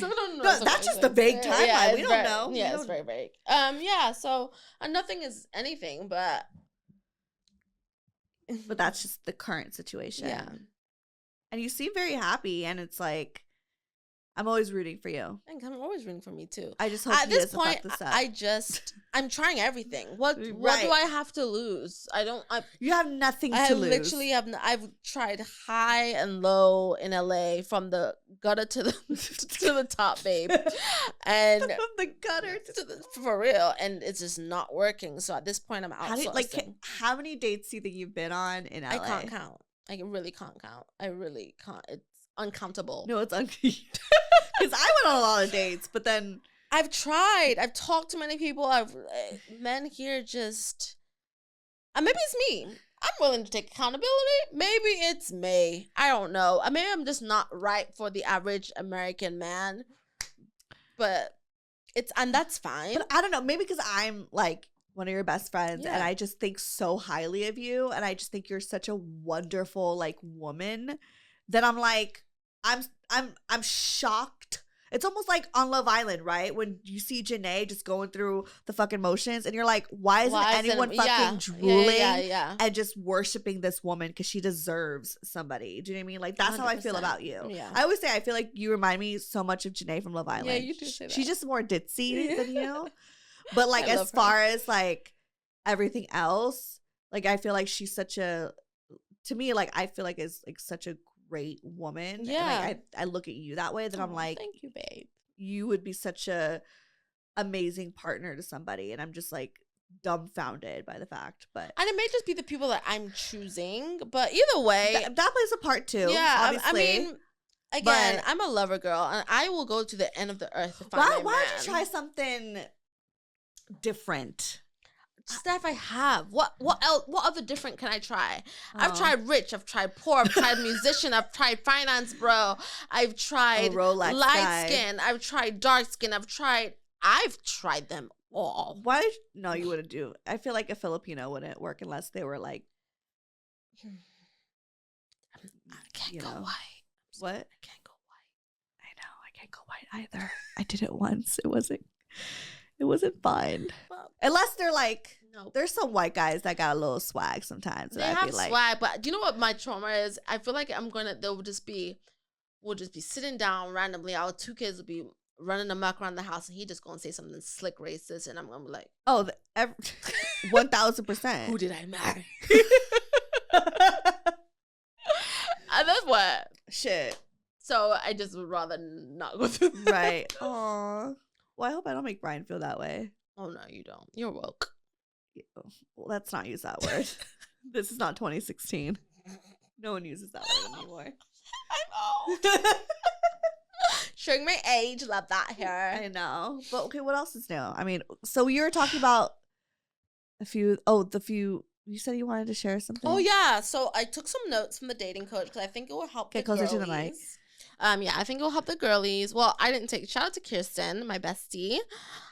No, that's just a vague timeline. Yeah, we don't know. Yeah, it's very vague. Yeah. So nothing is anything, but that's just the current situation. Yeah. And you seem very happy, and it's like, I'm always rooting for you. I think I'm always rooting for me too. I just hope at this point, fuck this up. I'm trying everything. What do I have to lose? You have nothing to lose. I literally have. I've tried high and low in LA, from the gutter to the to the top, babe, and from the gutter for real, and it's just not working. So at this point, I'm outsourcing. How many dates do you think you've been on in LA? I can't count. I really can't count. I really can't. It's uncountable. No, it's because I went on a lot of dates, but then I've tried. I've talked to many people. Men here just, maybe it's me. I'm willing to take accountability. Maybe it's me. I don't know. Maybe I'm just not right for the average American man. But that's fine. But I don't know. Maybe because I'm like one of your best friends, and I just think so highly of you, and I just think you're such a wonderful like woman that I'm like, I'm shocked. It's almost like on Love Island, right? When you see Janae just going through the fucking motions, and you're like, why isn't anyone fucking drooling and just worshiping this woman because she deserves somebody? Do you know what I mean? Like, that's 100%. How I feel about you. Yeah. I always say I feel like you remind me so much of Janae from Love Island. Yeah, you do say that. She's just more ditzy than you. But like, as far as like everything else, like, I feel like she's such a, to me, like, I feel like is like such a great woman. Yeah. And like, I look at you that way, that I'm like, thank you, babe. You would be such a amazing partner to somebody, and I'm just like dumbfounded by the fact. But and it may just be the people that I'm choosing, but either way, that plays a part too. Yeah, obviously. I mean, again, I'm a lover girl, and I will go to the end of the earth to find my man. Why don't you try something different? Steph, I have. What else? What other different can I try? I've tried rich. I've tried poor. I've tried musician. I've tried finance bro. I've tried Rolex light guy. Skin. I've tried dark skin. I've tried them all. Why? No, you wouldn't do. I feel like a Filipino wouldn't work unless they were like. I can't go white. What? I can't go white. I know. I can't go white either. I did it once. It wasn't fine. Well, unless they're like, no. There's some white guys that got a little swag sometimes. They have swag, but do you know what my trauma is? I feel like we'll just be sitting down randomly. Our two kids will be running amok around the house, and he just gonna say something slick racist, and I'm gonna be like, 1,000%. Who did I marry? And that's what shit. So I just would rather not go through that. Right. Aww. Well, I hope I don't make Brian feel that way. Oh, no, you don't. You're woke. Well, let's not use that word. This is not 2016. No one uses that word anymore. I'm old. Showing my age. Love that hair. I know. But, okay, what else is new? I mean, so you were talking about the few... You said you wanted to share something? Oh, yeah. So I took some notes from the dating coach because I think it will help the girlies. Get closer to the mic. Yeah, I think it'll help the girlies. Well, I didn't take. Shout out to Kirsten, my bestie,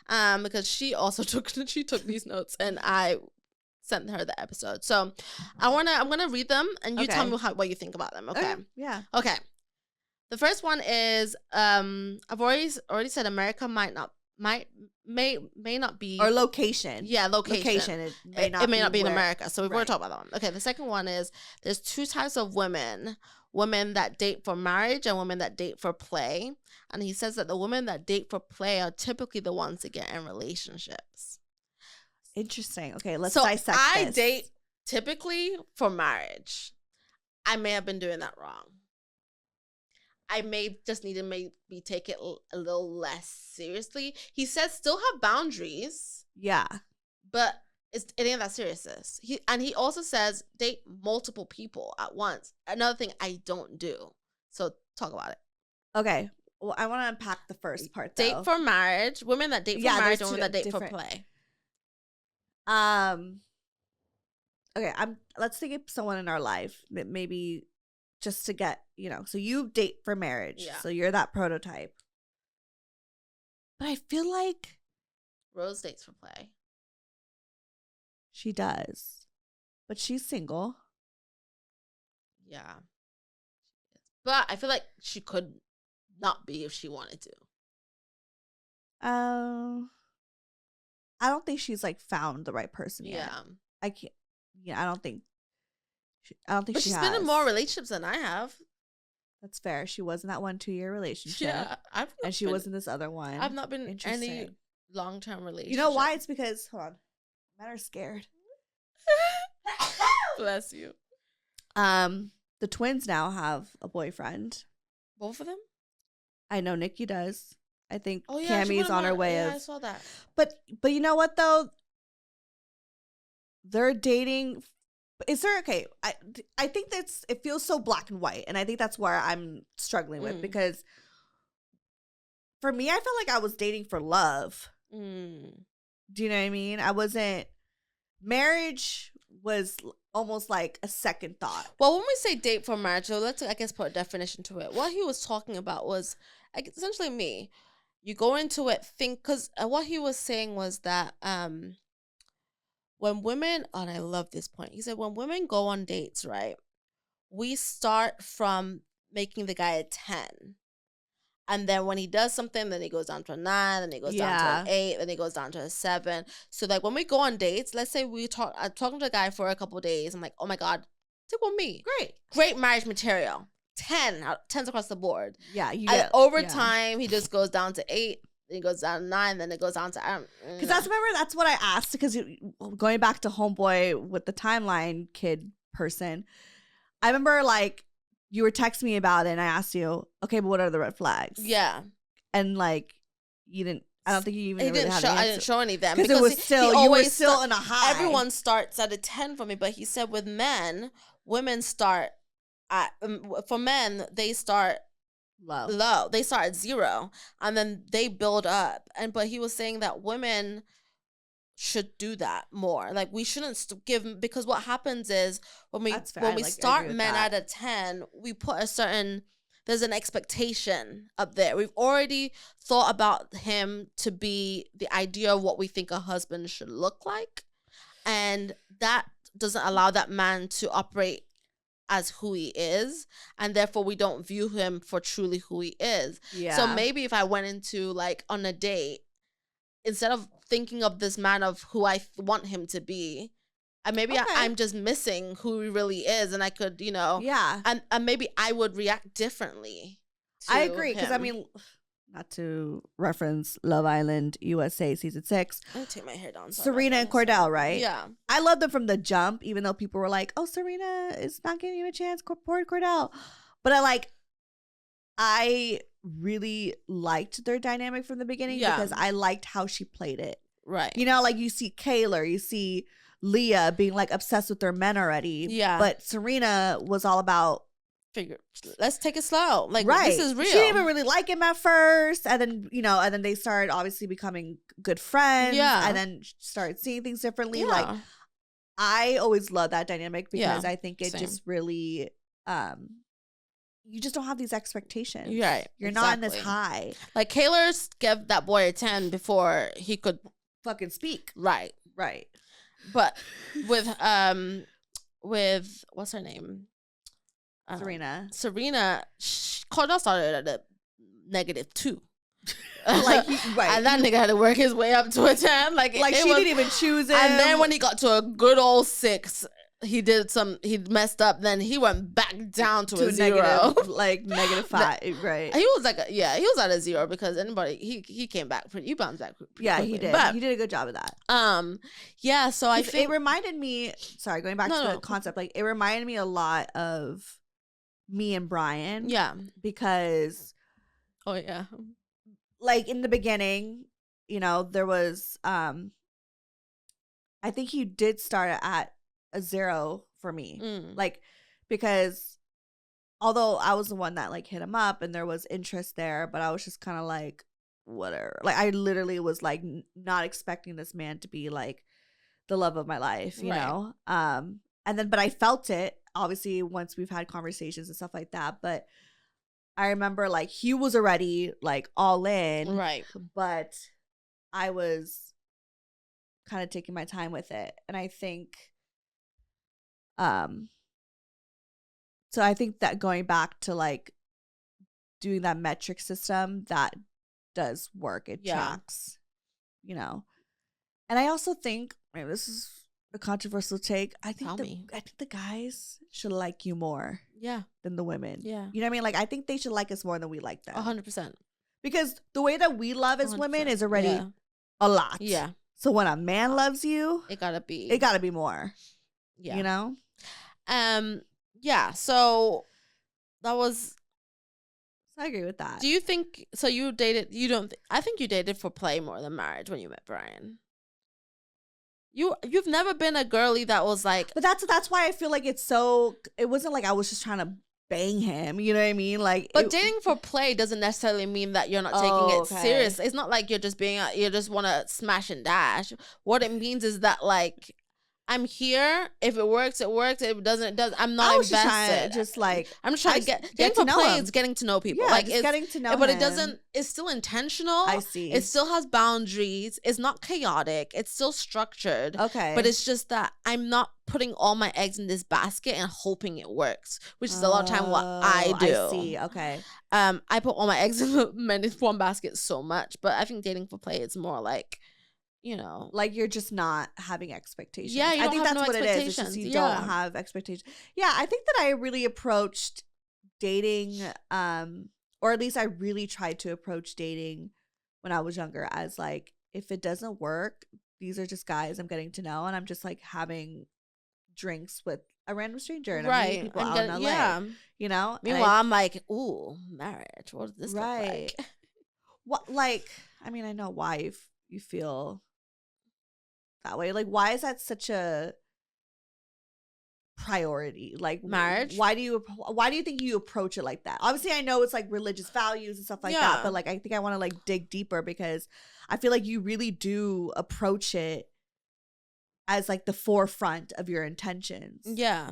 because she also took these notes, and I sent her the episode. So I'm gonna read them, and you tell me what you think about them. Okay? Yeah. Okay. The first one is I've already said America may not be, or location. Yeah, location. It may not be in America. So we've already talked about that one. Okay, the second one is there's two types of women that date for marriage and women that date for play. And he says that the women that date for play are typically the ones that get in relationships. Interesting. Okay, let's dissect this. I date typically for marriage. I may have been doing that wrong. I may just need to maybe take it a little less seriously. He says still have boundaries. Yeah. But it ain't that serious. He also says date multiple people at once. Another thing I don't do. So talk about it. Okay. Well, I want to unpack the first part, though. Date for marriage. Women that date for marriage and women that date for play. Okay, let's think of someone in our life that maybe just to get, so you date for marriage. Yeah. So you're that prototype. But I feel like Rose dates for play. She does. But she's single. Yeah. But I feel like she could not be if she wanted to. I don't think she's like found the right person yet. Yeah. I can't. Yeah, I don't think but she's been in more relationships than I have. That's fair. She was in that 1-2-year relationship. Yeah, and she was in this other one. I've not been in any long-term relationship. You know why? It's because men are scared. Bless you. The twins now have a boyfriend. Both of them? I know Nikki does. I think Cammie's on her way of. I saw that. But you know what though? They're dating. Is there okay? I think it feels so black and white, and I think that's where I'm struggling with because for me, I felt like I was dating for love. Do you know what I mean? I wasn't. Marriage was almost like a second thought. Well, when we say date for marriage, so let's I guess put a definition to it. What he was talking about was essentially me. You go into it because what he was saying was that when women, and I love this point, he said when women go on dates, right, we start from making the guy a 10. And then when he does something, then he goes down to a 9, then he goes down to an 8, then he goes down to a 7. So like when we go on dates, let's say I'm talking to a guy for a couple of days. I'm like, oh my God, stick with me. Great marriage material. 10s across the board. Yeah. Over time, he just goes down to 8. Then it goes down to 9, then it goes down to because that's what I asked because going back to homeboy with the timeline kid person, I remember like you were texting me about it and I asked you, okay, but what are the red flags? Yeah, and like you didn't. I don't think you even. Really I didn't show any of them because it was still you were still in a high. Everyone starts at a 10 for me, but he said with men, women start at for men they start. Low. They start at 0 and then they build up. But he was saying that women should do that more. Like we shouldn't give because what happens is when we start men at a 10, we put there's an expectation up there. We've already thought about him to be the idea of what we think a husband should look like, and that doesn't allow that man to operate as who he is, and therefore we don't view him for truly who he is. Yeah. So maybe if I went into like on a date, instead of thinking of this man of who I want him to be, and maybe I'm just missing who he really is, and I could, and maybe I would react differently. I agree because I mean, not to reference Love Island USA season 6. I'm gonna take my hair down. Serena and Cordell, right? Yeah. I loved them from the jump, even though people were like, oh, Serena is not giving you a chance, poor Cordell. But I really liked their dynamic from the beginning because I liked how she played it. Right. Like you see Kaylor, you see Leah being like obsessed with their men already. Yeah. But Serena was all about let's take it slow. Like this is real. She didn't even really like him at first, and then they started obviously becoming good friends. Yeah, and then started seeing things differently. Yeah. Like I always love that dynamic because I think it just really, you just don't have these expectations. Right, you're not in this high. Like Kaylor gave that boy a 10 before he could fucking speak. Right. But with what's her name? Serena, Cordell started at a -2. Like and that nigga had to work his way up to a 10. Like she didn't even choose him. And then when he got to a good old 6, he messed up. Then he went back down to a 0, -5, right? He was he was at a 0 because he came back he bounced back pretty quickly. He did. But, he did a good job of that. So I think it reminded me. Sorry, going back to the concept, like it reminded me a lot of me and Brian. Yeah, because like in the beginning, there was I think he did start at a 0 for me. Like, because although I was the one that like hit him up and there was interest there, but I was just kind of like, whatever. Like, I literally was like not expecting this man to be like the love of my life, you know? And then, but I felt it obviously once we've had conversations and stuff like that. But I remember like he was already like all in, right? But I was kind of taking my time with it, and I think, so I think that going back to like doing that metric system, that does work. It tracks, and I also think, maybe this is a controversial take. I think the guys should like you more, than the women. Yeah, you know what I mean? Like, I think they should like us more than we like them. 100%. Because the way that we love as women is already a lot. Yeah. So when a man loves you, it gotta be more. Yeah. Yeah. So that was. I agree with that. Do you think so? You dated? You don't? I think you dated for play more than marriage when you met Brian. You've never been a girly that was like. But that's why I feel like it's so. It wasn't like I was just trying to bang him. You know what I mean? Like, but dating for play doesn't necessarily mean that you're not taking it serious. It's not like you're just you just want to smash and dash. What it means is that like, I'm here. If it works, it works. If it doesn't, it doesn't. I'm not invested. I'm just trying to get to know play. It's getting to know people. Yeah, like it's getting to know. But him. It doesn't. It's still intentional. I see. It still has boundaries. It's not chaotic. It's still structured. Okay. But it's just that I'm not putting all my eggs in this basket and hoping it works, which is a lot of time what I do. I see. Okay. I put all my eggs in one basket so much, but I think dating for play is more like, like you're just not having expectations. Yeah, I think that's what it is. It's just you don't have expectations. Yeah, I think that I really approached dating, or at least I really tried to approach dating when I was younger as like, if it doesn't work, these are just guys I'm getting to know, and I'm just like having drinks with a random stranger and I'm meeting people out in LA. Yeah. Meanwhile, I'm like, ooh, marriage. What does this look like? What, like, I mean, I know why you feel that way. Like, why is that such a priority? Like, marriage? Why do you think you approach it like that? Obviously, I know it's like religious values and stuff like that, but like, I think I want to like dig deeper because I feel like you really do approach it as like the forefront of your intentions. Yeah.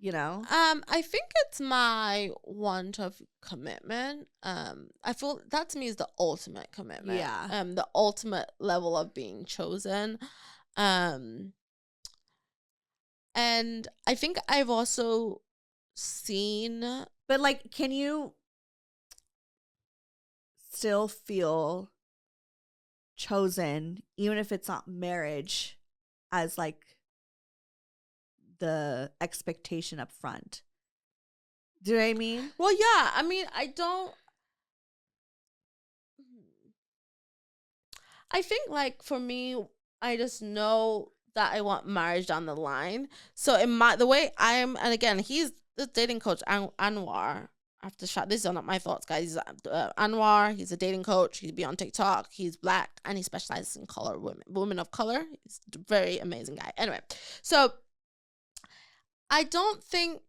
I think it's my want of commitment. I feel that to me is the ultimate commitment. Yeah. The ultimate level of being chosen. And I think I've also seen, but like, can you still feel chosen even if it's not marriage as like the expectation up front? Do you know what I mean? Well, yeah. I mean, I think like for me, I just know that I want marriage down the line. So the way I am, and again, he's the dating coach, Anwar. After shot, these are not my thoughts, guys. He's Anwar. He's a dating coach. He'd be on TikTok. He's black and he specializes in women of color. He's a very amazing guy. Anyway, so I don't think.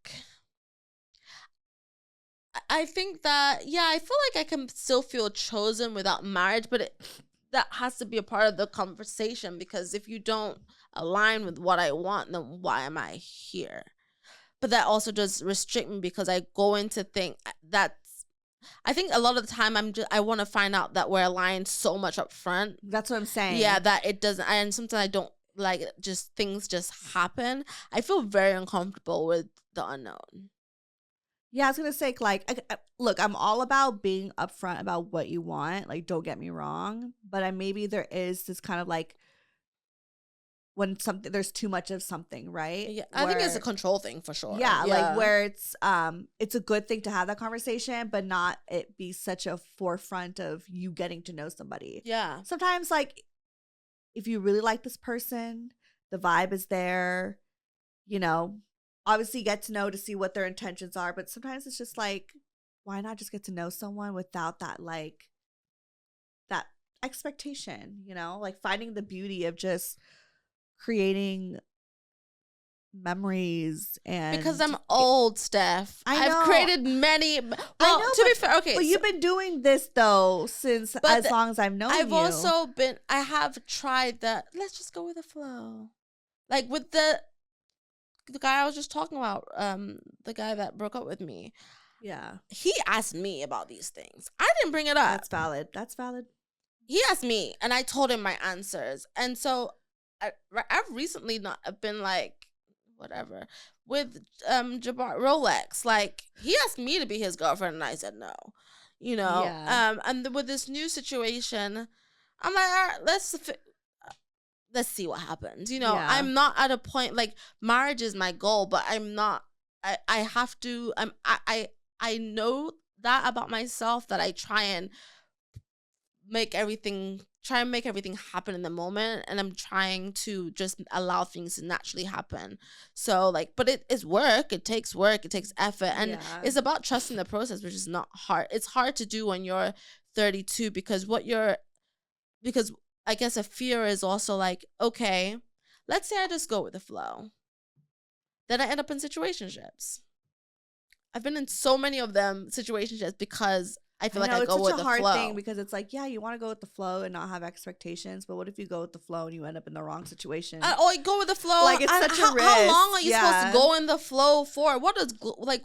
I think that I feel like I can still feel chosen without marriage, but that has to be a part of the conversation, because if you don't align with what I want, then why am I here? But that also does restrict me, because I go into I think a lot of the time I want to find out that we're aligned so much up front. That's what I'm saying. Yeah, that it doesn't, and sometimes I don't like just things just happen. I feel very uncomfortable with the unknown. Yeah, I was gonna say, like, look, I'm all about being upfront about what you want. Like, don't get me wrong, but maybe there is this kind of like when something there's too much of something, right? Yeah, I think it's a control thing for sure. Yeah, like where it's a good thing to have that conversation, but not it be such a forefront of you getting to know somebody. Yeah. Sometimes, like, if you really like this person, the vibe is there, you know, obviously get to know to see what their intentions are, but sometimes it's just like, why not just get to know someone without that, like, that expectation, you know, like finding the beauty of just creating memories. And because I'm old, Steph. I know. I've created many. Well, to be fair, okay. But you've been doing this though since as long as I've known you. I've also been. I have tried that. Let's just go with the flow, like with the guy I was just talking about. The guy that broke up with me. Yeah, he asked me about these things. I didn't bring it up. That's valid. That's valid. He asked me, and I told him my answers, and so I've recently not been like. Whatever with Jabbar Rolex, like he asked me to be his girlfriend and I said no, you know. And with this new situation, I'm like, all right, let's see what happens, you know. I'm not at a point like marriage is my goal, but I'm not. I have to. I know that about myself, that I try and make everything happen in the moment, and I'm trying to just allow things to naturally happen. So like, but it is work, it takes effort, and it's about trusting the process, which is not hard. It's hard to do when you're 32 because I guess a fear is also like, okay, let's say I just go with the flow, then I end up in situationships. I've been in so many of them situationships because I feel like I go with the flow. It's such a hard thing because it's like, yeah, you want to go with the flow and not have expectations, but what if you go with the flow and you end up in the wrong situation? You go with the flow. Like, it's such a risk. How long are you supposed to go in the flow for? What is like?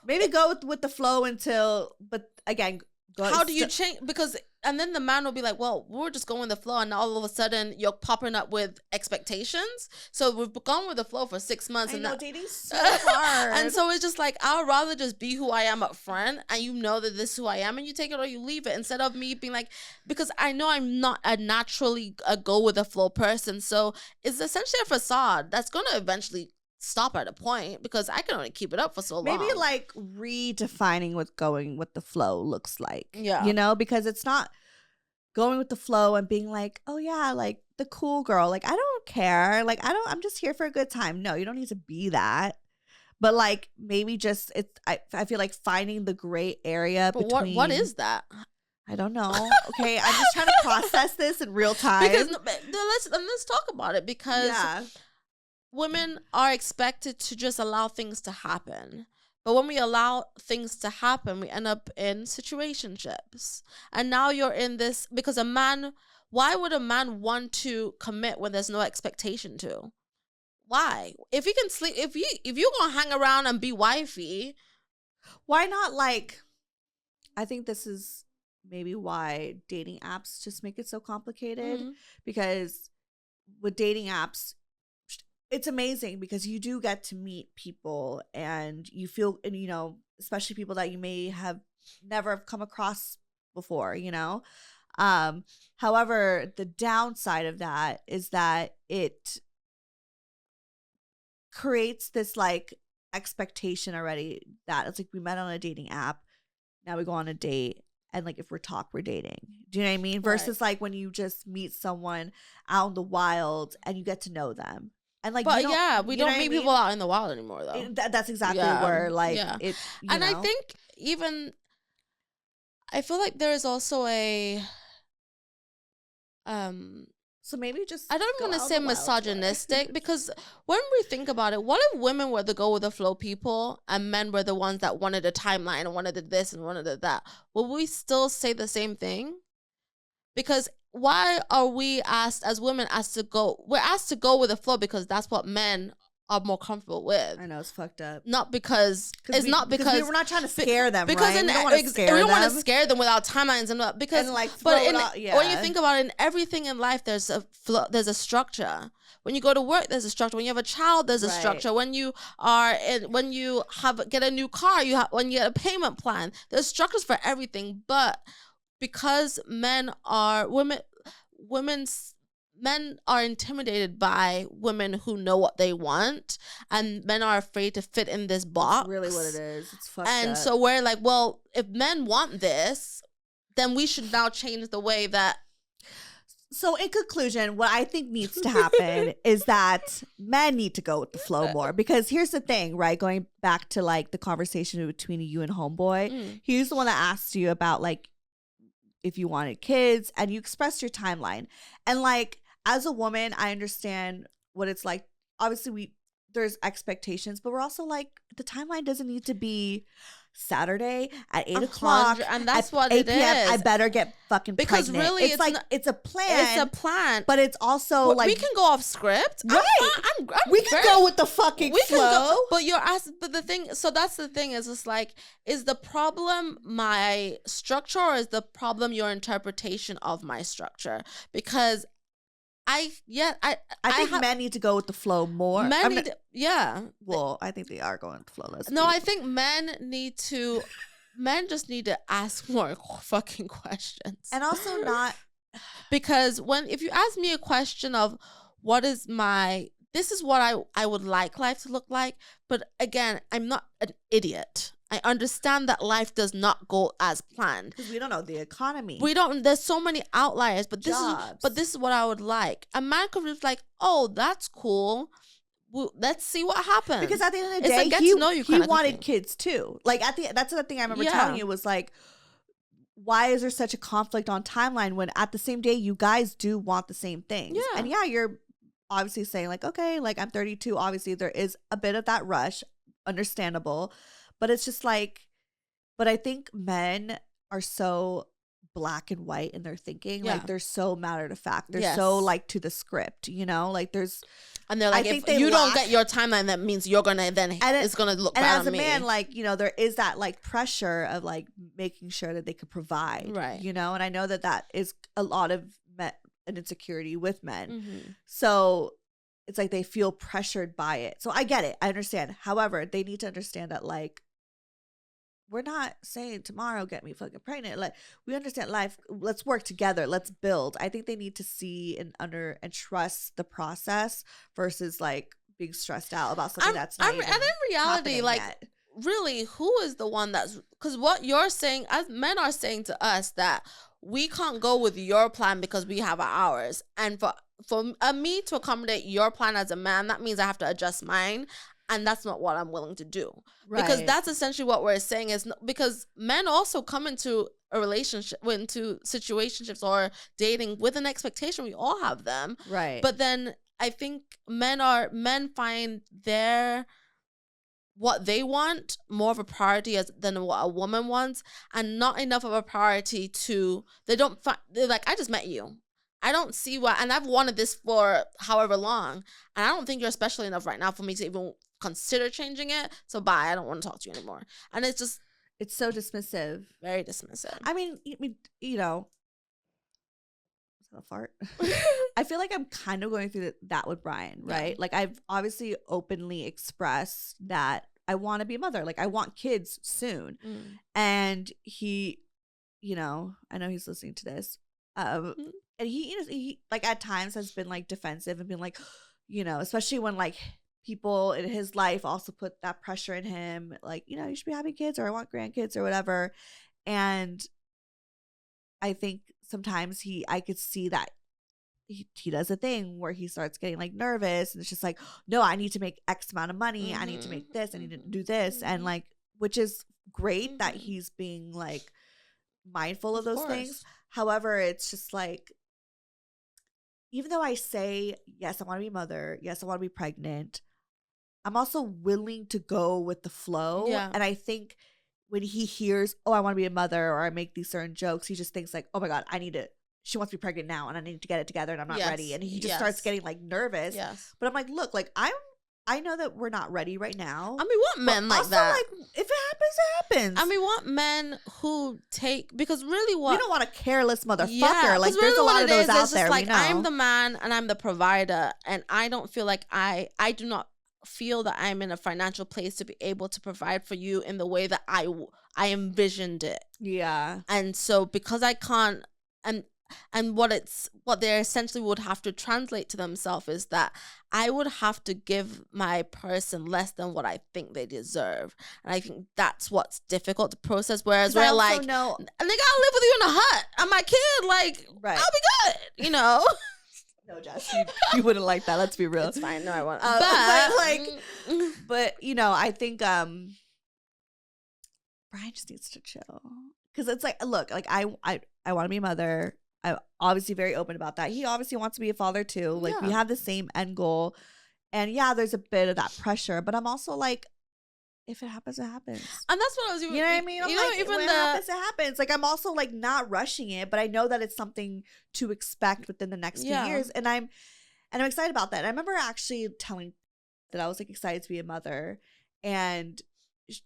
Maybe go with the flow until, but again, how do you change? Because and then the man will be like, well, we're just going with the flow, and all of a sudden you're popping up with expectations. So we've gone with the flow for 6 months. Dating's so hard. And so it's just like, I'd rather just be who I am up front, and you know that this is who I am, and you take it or you leave it, instead of me being like, because I know I'm not a naturally a go with the flow person. So it's essentially a facade that's going to eventually stop at a point, because I can only keep it up for so long. Maybe like redefining what going with the flow looks like. Yeah. You know, because it's not going with the flow and being like, oh yeah, like the cool girl. Like, I don't care. Like, I'm just here for a good time. No, you don't need to be that. But like, maybe just I feel like finding the gray area between. What is that? I don't know. Okay, I'm just trying to process this in real time. Because let's talk about it, because women are expected to just allow things to happen. But when we allow things to happen, we end up in situationships. And now you're in this, because why would a man want to commit when there's no expectation to? Why? If you can sleep, if you're going to hang around and be wifey, why not? Like, I think this is maybe why dating apps just make it so complicated, because with dating apps, it's amazing because you do get to meet people and you feel, and you know, especially people that you may have never come across before, you know. However, the downside of that is that it creates this like expectation already that it's like, we met on a dating app, now we go on a date, and like if we're dating. Do you know what I mean? Versus like when you just meet someone out in the wild and you get to know them. And like, but we don't meet people out in the wild anymore, though. That's exactly where like it. And I think I feel like there is also a so maybe just, I don't want to say misogynistic, because when we think about it, what if women were the go with the flow people and men were the ones that wanted a timeline and wanted this and wanted that? Will we still say the same thing? Because why are we asked as women we're asked to go with the flow because that's what men are more comfortable with. I know, it's fucked up. Not because we're not trying to scare them, because right? We don't want to scare them without timelines and because and like when you think about it, in everything in life there's a structure. When you go to work, there's a structure. When you have a child, there's a structure. When you get a new car, when you get a payment plan, there's structures for everything. But because men are intimidated by women who know what they want, and men are afraid to fit in this box. That's really what it is. It's fucked up. And so we're like, well, if men want this, then we should now change the way that. So in conclusion, what I think needs to happen is that men need to go with the flow more, because here's the thing, right? Going back to like the conversation between you and homeboy, he's the one that asked you about like if you wanted kids, and you expressed your timeline. And like as a woman, I understand what it's like. Obviously there's expectations, but we're also like, the timeline doesn't need to be Saturday at 8 o'clock, and that's what 8 it PM, is. I better get fucking because pregnant. Really, it's like it's a plan. It's a plan, but it's also like we can go off script, right? We can go with the fucking flow. But the thing. So that's the thing. Is it's like, is the problem my structure, or is the problem your interpretation of my structure? Because I think men need to go with the flow more. Well, I think they are going with the flow. I think men just need to ask more fucking questions. And also not, because if you ask me a question of this is what I would like life to look like, but again, I'm not an idiot. I understand that life does not go as planned. Because we don't know the economy. There's so many outliers, but this is what I would like. A man could be like, oh, that's cool. Well, let's see what happens. Because at the end of the day, he wanted kids too. Like that's the thing I remember telling you was like, why is there such a conflict on timeline when at the same day you guys do want the same things? Yeah. And you're obviously saying like, okay, like I'm 32. Obviously there is a bit of that rush, understandable. But it's just like, but I think men are so black and white in their thinking. Like they're so matter of fact. They're so like to the script, like there's. And they're like, if you don't get your timeline, that means you're going to then, it's going to look bad on me. And as a man, like, there is that like pressure of like making sure that they could provide, right? And I know that is a lot of an insecurity with men. Mm-hmm. So it's like they feel pressured by it. So I get it. I understand. However, they need to understand that like, we're not saying tomorrow get me fucking pregnant. Like, we understand life. Let's work together. Let's build. I think they need to see and trust the process versus like being stressed out about something that's not even and in reality, like yet. Really, who is the one that's, because what you're saying, as men are saying to us that we can't go with your plan because we have ours, and for me to accommodate your plan as a man, that means I have to adjust mine. And that's not what I'm willing to do. Right. Because that's essentially what we're saying is, because men also come into a relationship, into situationships or dating with an expectation. We all have them. Right. But then I think men find what they want more of a priority than what a woman wants, and not enough of a priority they're like, I just met you. I don't see and I've wanted this for however long, and I don't think you're special enough right now for me to even consider changing it. So bye, I don't want to talk to you anymore. And it's so dismissive. Very dismissive. I mean, was that a fart? I feel like I'm kind of going through that with Brian, right? Like I've obviously openly expressed that I want to be a mother. Like I want kids soon. And he, I know he's listening to this. And he like at times has been like defensive and been like, especially when like people in his life also put that pressure in him, like, you should be having kids, or I want grandkids or whatever. And I think sometimes I could see that he does a thing where he starts getting like nervous, and it's just like, no, I need to make X amount of money. I need to make this. I need to do this. And like, which is great that he's being like mindful of those things. However, it's just like, even though I say, yes, I want to be a mother, yes, I want to be pregnant, I'm also willing to go with the flow. Yeah. And I think when he hears, oh, I want to be a mother, or I make these certain jokes, he just thinks like, oh my God, she wants to be pregnant now, and I need to get it together, and I'm not ready. And he just starts getting like nervous. Yes. But I'm like, look, like I I know that we're not ready right now. And we want men like also, that. Like, if it happens, it happens. And we want men who take, because really what... We don't want a careless motherfucker. Yeah, like, really there's a lot of those out there, like, we know. I'm the man and I'm the provider, and I don't feel like I do not feel that I'm in a financial place to be able to provide for you in the way that I envisioned it. Yeah. And so because I can't, and what they essentially would have to translate to themselves is that I would have to give my person less than what I think they deserve. And I think that's what's difficult to process. Whereas we're like, know, and they gotta live with you in a hut. And my kid, like, right. I'll be good, you know? No, Jess, you wouldn't like that. Let's be real. It's fine. No, I won't. But you know, I think Brian just needs to chill. Because it's like, look, like I want to be a mother. I'm obviously very open about that. He obviously wants to be a father too. Like, we have the same end goal. And yeah, there's a bit of that pressure. But I'm also like, if it happens, it happens. And that's what I was even... You know what I mean? I'm like, even when it happens, it happens. Like, I'm also like not rushing it, but I know that it's something to expect within the next few years. And I'm excited about that. And I remember actually telling that I was like excited to be a mother. And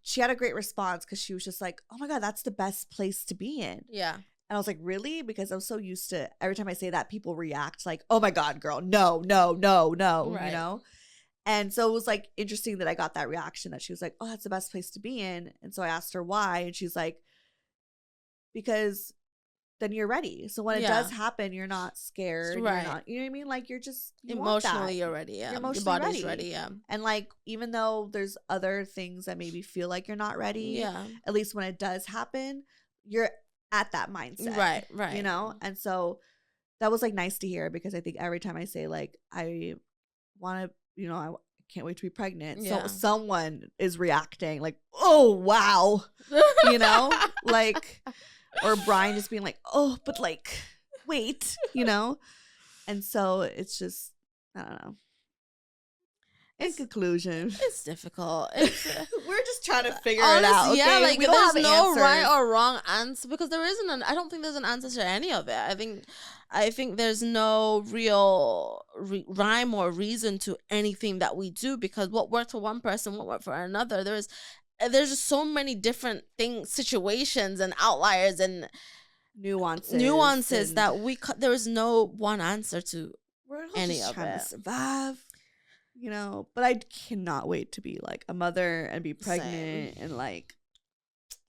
she had a great response because she was just like, oh my God, that's the best place to be in. Yeah. And I was like, really? Because I'm so used to every time I say that, people react like, oh my God, girl, no, right. You know? And so it was like interesting that I got that reaction that she was like, oh, that's the best place to be in. And so I asked her why. And she's like, because then you're ready. So when it does happen, you're not scared. Right. You're not, you know what I mean? Like, you're just emotionally, you're ready. Yeah. You're emotionally Your body's ready. Yeah. And like, even though there's other things that maybe feel like you're not ready, at least when it does happen, you're at that mindset. Right. You know? And so that was like nice to hear, because I think every time I say like, I want to, you know, I can't wait to be pregnant. So someone is reacting like, oh, wow. You know, like, or Brian just being like, oh, but like, wait, you know? And so it's just, I don't know. In conclusion, it's difficult. We're just trying to figure it out. Okay? Yeah, like, we don't there's have no answers. right or wrong answer, because there isn't I don't think there's an answer to any of it. I think there's no real rhyme or reason to anything that we do, because what worked for one person won't work for another. There's just so many different situations and outliers and nuances and that there is no one answer to any of it. To survive. You know, but I cannot wait to be like a mother and be pregnant. Same. And like,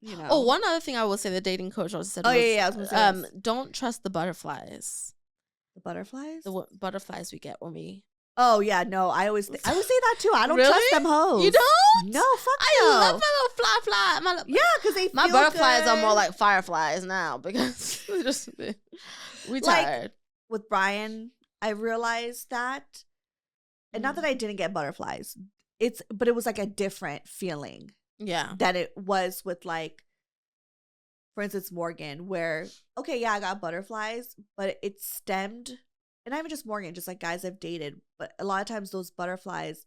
you know. Oh, one other thing I will say, the dating coach also said, I was gonna say don't trust the butterflies. The butterflies? The butterflies we get when we... Oh, yeah, no, I would say that too. I don't really? trust them hoes. You don't? No, fuck I love my little fly. Because they feel my butterflies good. Are more like fireflies now, because we tired. Like, with Brian, I realized that, and not that I didn't get butterflies, but it was like a different feeling. Yeah. That it was with, like, for instance, Morgan, where, okay, yeah, I got butterflies, but it stemmed, and not even just Morgan, just like guys I've dated, but a lot of times those butterflies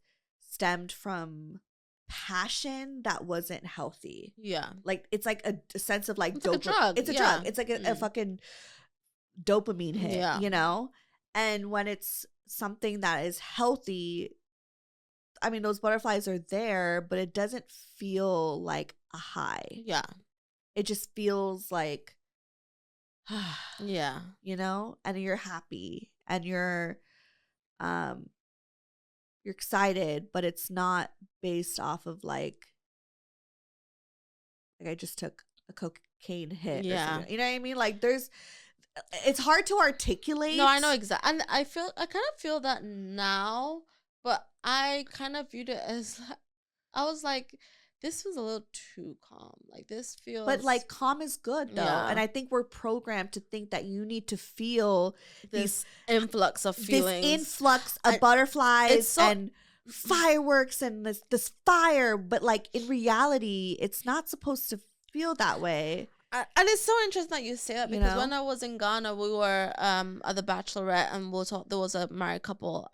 stemmed from passion that wasn't healthy. Yeah. Like, it's like a sense of like it's like a drug. It's a drug. It's like a fucking dopamine hit, you know? And when it's something that is healthy, I mean, those butterflies are there, but it doesn't feel like a high. Yeah. It just feels like, yeah, you know, and you're happy and you're excited, but it's not based off of like I just took a cocaine hit. Yeah. You know what I mean? Like it's hard to articulate. No, I know exactly. And I kind of feel that now, but I kind of viewed it as, I was like, this was a little too calm. Like, this feels... But, like, calm is good, though. Yeah. And I think we're programmed to think that you need to feel this influx of feelings. This influx of butterflies and fireworks and this fire. But, like, in reality, it's not supposed to feel that way. And it's so interesting that you say that, because when I was in Ghana, we were at the Bachelorette, and there was a married couple,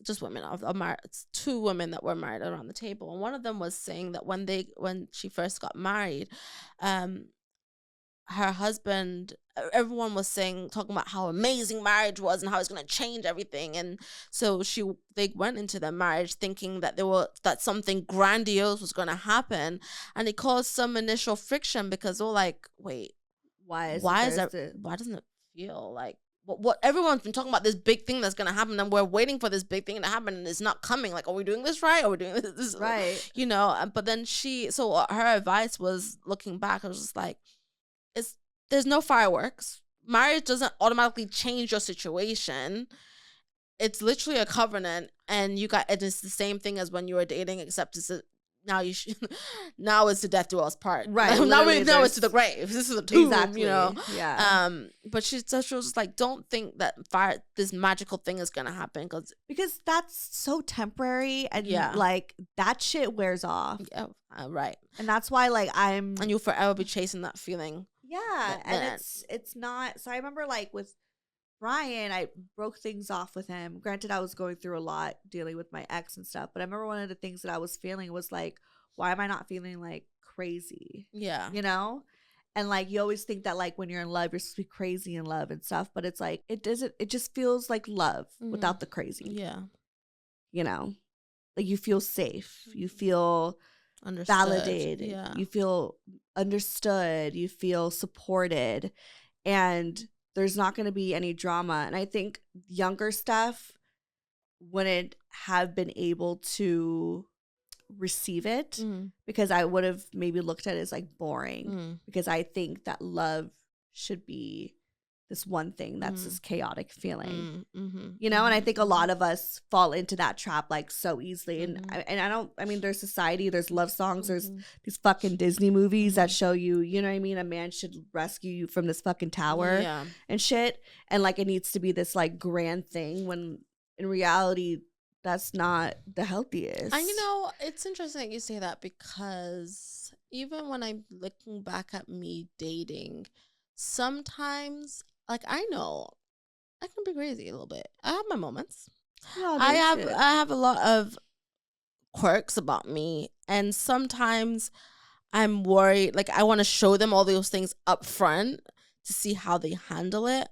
just women, two women that were married around the table, and one of them was saying that when she first got married, her husband, everyone was talking about how amazing marriage was and how it's going to change everything. And so they went into their marriage thinking that that something grandiose was going to happen. And it caused some initial friction because they're like, wait, why doesn't it feel like what everyone's been talking about, this big thing that's going to happen, and we're waiting for this big thing to happen and it's not coming. Like, are we doing this right? Are we doing this right? You know, but then her advice was, looking back, I was just like, there's no fireworks. Marriage doesn't automatically change your situation. It's literally a covenant, and it's the same thing as when you were dating, except now it's to death do us part. Right. Now it's to the grave. This is a tomb, exactly. You know. Yeah. But she was just like, don't think that this magical thing is gonna happen because that's so temporary, and like that shit wears off. Yeah. Right. And that's why and you'll forever be chasing that feeling. Yeah, and it's not. So I remember with Brian, I broke things off with him. Granted, I was going through a lot dealing with my ex and stuff, but I remember one of the things that I was feeling was why am I not feeling crazy? Yeah. You know? And you always think that when you're in love, you're supposed to be crazy in love and stuff, but it's it doesn't, it just feels like love without the crazy. Yeah. You know? You feel safe. You feel understood. Validated. Yeah. You feel understood. You feel supported. And there's not going to be any drama. And I think younger Steph wouldn't have been able to receive it because I would have maybe looked at it as boring because I think that love should be this one thing that's this chaotic feeling, you know? And I think a lot of us fall into that trap so easily. And I mean, there's society, there's love songs, there's these fucking Disney movies that show you, you know what I mean? A man should rescue you from this fucking tower and shit. And it needs to be this grand thing when in reality, that's not the healthiest. And it's interesting that you say that because even when I'm looking back at me dating, sometimes I know I can be crazy a little bit. I have my moments. I have a lot of quirks about me, and sometimes I'm worried. I want to show them all those things up front to see how they handle it.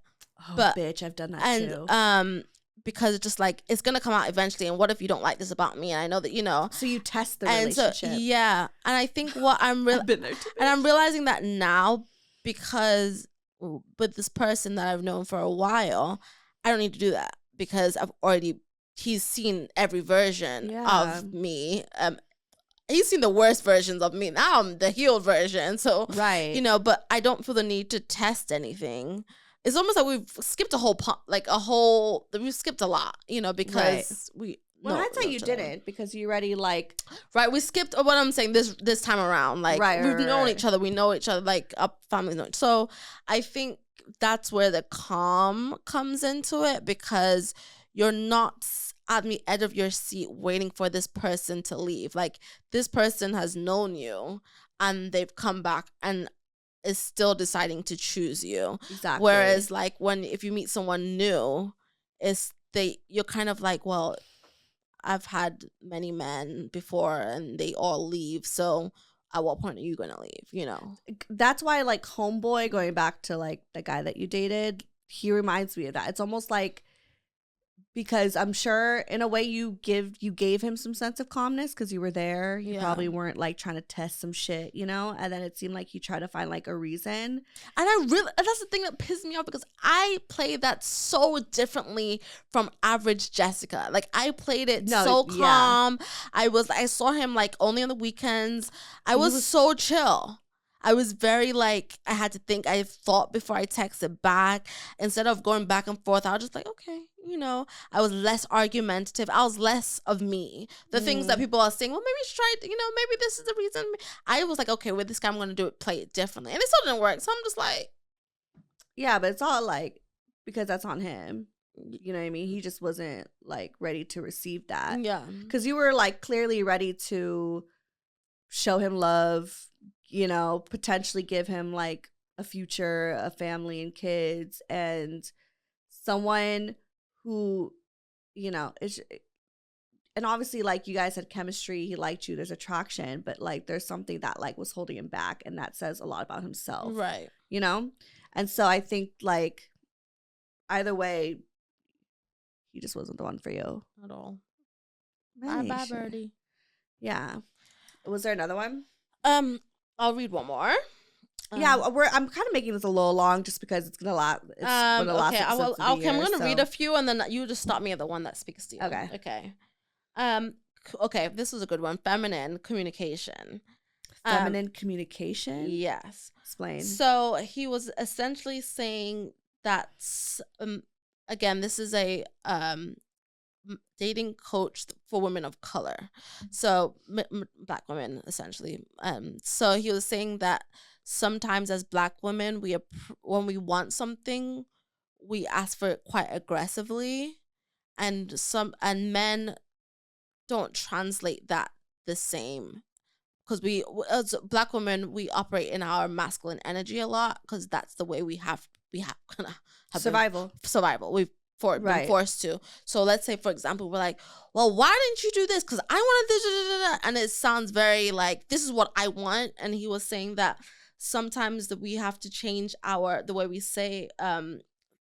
Oh, bitch, I've done that too. Because it's just it's gonna come out eventually. And what if you don't like this about me? And I know that So you test the relationship. So, yeah, and I think what I'm I've been there too. And I'm realizing that now because with this person that I've known for a while, I don't need to do that because he's seen every version of me. He's seen the worst versions of me. Now I'm the healed version. So, right. But I don't feel the need to test anything. It's almost like we've skipped we've skipped a lot, because we. Well, I'd say you didn't because you already Right, we skipped what I'm saying this time around. We've known each other. We know each other. Our families know. So I think that's where the calm comes into it because you're not at the edge of your seat waiting for this person to leave. This person has known you and they've come back and is still deciding to choose you. Exactly. Whereas if you meet someone new, you're kind of well, I've had many men before and they all leave. So at what point are you going to leave? That's why homeboy, going back to the guy that you dated, he reminds me of that. It's almost because I'm sure in a way you gave him some sense of calmness because you were there. You probably weren't trying to test some shit, and then it seemed like you tried to find a reason. And that's the thing that pissed me off because I played that so differently from average Jessica. I played it so calm. I saw him only on the weekends. I was so chill. I was very I had to think. I thought before I texted back. Instead of going back and forth, I was just okay. I was less argumentative. I was less of me. The things that people are saying, well, maybe you should try it, maybe this is the reason. I was okay, with this guy, I'm going to play it differently. And it still didn't work. So I'm just yeah, but it's all because that's on him. You know what I mean? He just wasn't ready to receive that. Yeah. Because you were clearly ready to show him love, potentially give him a future, a family and kids, and someone who, and obviously like you guys had chemistry, he liked you, there's attraction, but like there's something that like was holding him back, and that says a lot about himself. Right. You know? And so I think like either way, he just wasn't the one for you. At all. Bye, Bye, birdie. Yeah. Was there another one? I'll read one more. Yeah, I'm kind of making this a little long just because it's gonna last. It's one of the last episodes of the year, I'm gonna read a few, and then you just stop me at the one that speaks to you. Okay. Okay. This is a good one. Feminine communication. Feminine communication. Yes. Explain. So he was essentially saying that. Again, this is a dating coach for women of color, so Black women essentially. So he was saying that sometimes as Black women, when we want something, we ask for it quite aggressively, and men don't translate that the same, because we as Black women, we operate in our masculine energy a lot, because that's the way we have kind of survival. We've been forced to. So let's say, for example, we're like, well, why didn't you do this? Because I wanted this, and it sounds very like, this is what I want. And he was saying that sometimes that we have to change the way we say,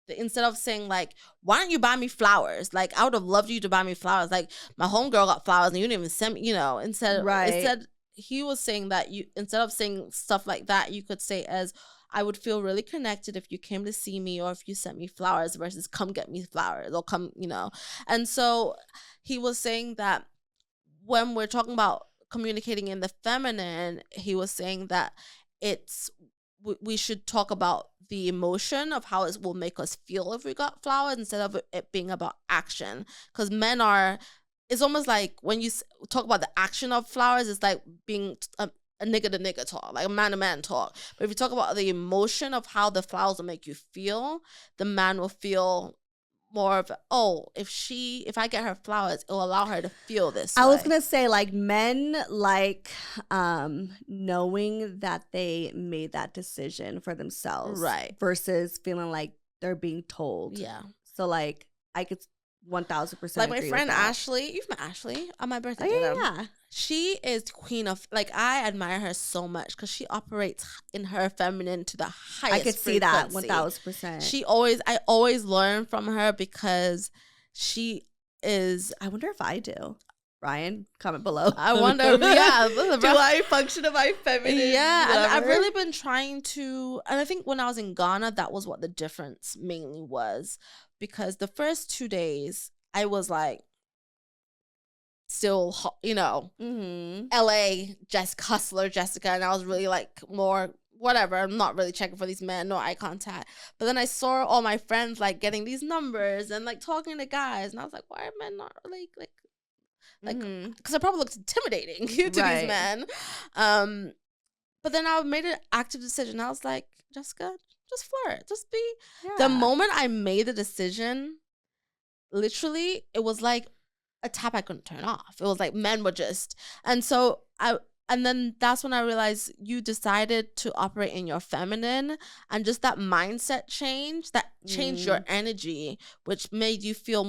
instead of saying like, why don't you buy me flowers? Like, I would have loved you to buy me flowers. Like, my homegirl got flowers and you didn't even send me, instead he was saying that instead of saying stuff like that, you could say as, I would feel really connected if you came to see me or if you sent me flowers, versus come get me flowers or come, And so he was saying that when we're talking about communicating in the feminine, he was saying that we should talk about the emotion of how it will make us feel if we got flowers, instead of it being about action. Because it's almost like when you talk about the action of flowers, it's like being a nigga to nigga talk, like a man to man talk. But if you talk about the emotion of how the flowers will make you feel, the man will feel more of, if I get her flowers, it will allow her to feel this way. I was gonna say, like, men like knowing that they made that decision for themselves, right? Versus feeling like they're being told. Yeah. So like, I could 1,000% like my friend Ashley. You've met Ashley on my birthday. Oh, yeah. She is queen of, like, I admire her so much because she operates in her feminine to the highest. I could see that 1,000%. I always learn from her because she is. I wonder if I do. Ryan, comment below. I wonder. Yeah, do I function in my feminine? Yeah, whatever? And I've really been trying to, and I think when I was in Ghana, that was what the difference mainly was, because the first 2 days I was like, still, LA, Hustler Jessica, and I was really like more whatever. I'm not really checking for these men, no eye contact. But then I saw all my friends like getting these numbers and like talking to guys, and I was like, why are men not like because I probably looked intimidating to these men. But then I made an active decision. I was like, Jessica, just flirt, just be. Yeah. The moment I made the decision, literally, it was like a tap I couldn't turn off. It was like men were just, and then that's when I realized you decided to operate in your feminine, and just that mindset change that changed your energy, which made you feel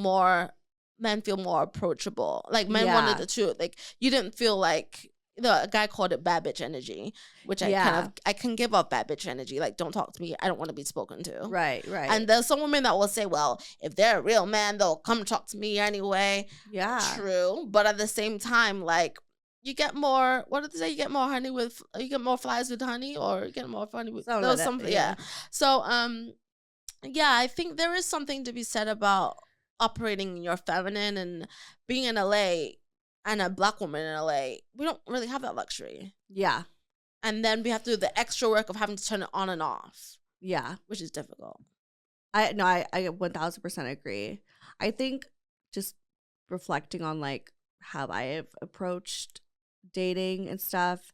men feel more approachable. Like men wanted to, like, you didn't feel like, a guy called it bad bitch energy, which I can give up bad bitch energy. Like, don't talk to me. I don't want to be spoken to. Right. And there's some women that will say, well, if they're a real man, they'll come talk to me anyway. Yeah. True. But at the same time, like, you get more, what did they say? You get more flies with honey, or you get more honey with something. Yeah. So, I think there is something to be said about operating in your feminine, and being in LA and a Black woman in LA, we don't really have that luxury. Yeah. And then we have to do the extra work of having to turn it on and off. Yeah. Which is difficult. I 1,000% agree. I think just reflecting on like how I have approached dating and stuff,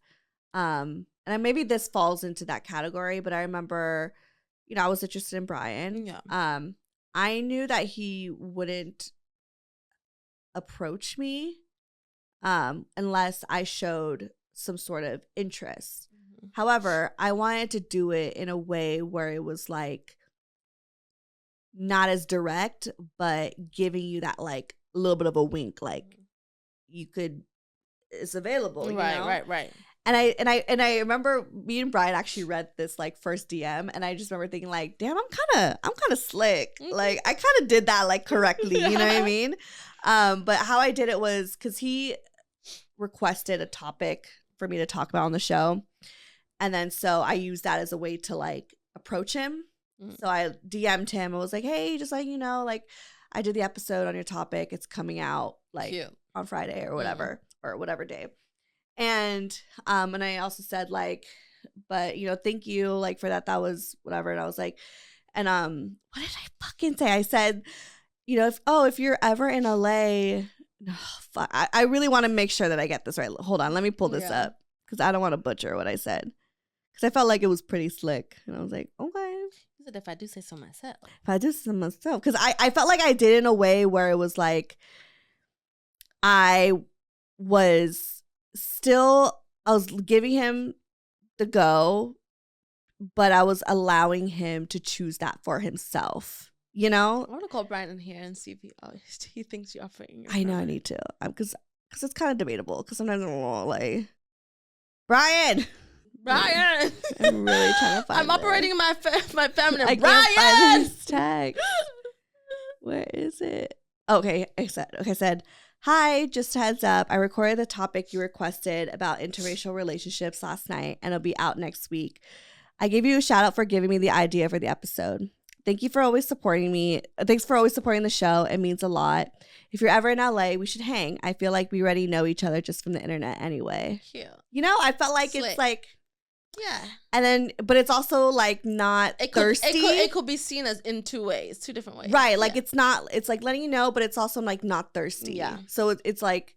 and maybe this falls into that category, but I remember, I was interested in Brian. Yeah. I knew that he wouldn't approach me unless I showed some sort of interest. Mm-hmm. However, I wanted to do it in a way where it was like not as direct, but giving you that like a little bit of a wink, like, it's available. Right. And I remember me and Brian actually read this like first DM, and I just remember thinking like, damn, I'm kind of slick. Like I kind of did that like correctly, you know what I mean? But how I did it was because he requested a topic for me to talk about on the show, and then so I used that as a way to like approach him. So I DM'd him and was like, hey, just like, you know, like I did the episode on your topic. It's coming out like on Friday or whatever day. And I also said like, but you know, thank you like for that. That was whatever. And I was like, and what did I fucking say? I said, you know, if you're ever in LA, fuck, I really want to make sure that I get this right. Hold on, let me pull this up because I don't want to butcher what I said because I felt like it was pretty slick. And I was like, okay. If I do say so myself. Because I felt like I did in a way where it was like I was giving him the go, but I was allowing him to choose that for himself. You know? I want to call Brian in here and see if he thinks you're offering. I know I need to. Because it's kind of debatable. Because sometimes I'm like, Brian! I'm really trying to find I'm operating my feminine. I can't find this text. Where is it? Okay, I said, hi, just a heads up. I recorded the topic you requested about interracial relationships last night, and it'll be out next week. I gave you a shout out for giving me the idea for the episode. Thank you for always supporting me. Thanks for always supporting the show. It means a lot. If you're ever in LA, we should hang. I feel like we already know each other just from the internet anyway. Cute. You know, I felt like it's like, yeah. And then, but it's also like not thirsty. It could be seen as in two different ways. Right. Like it's like letting you know, but it's also like not thirsty. Yeah. So it's like,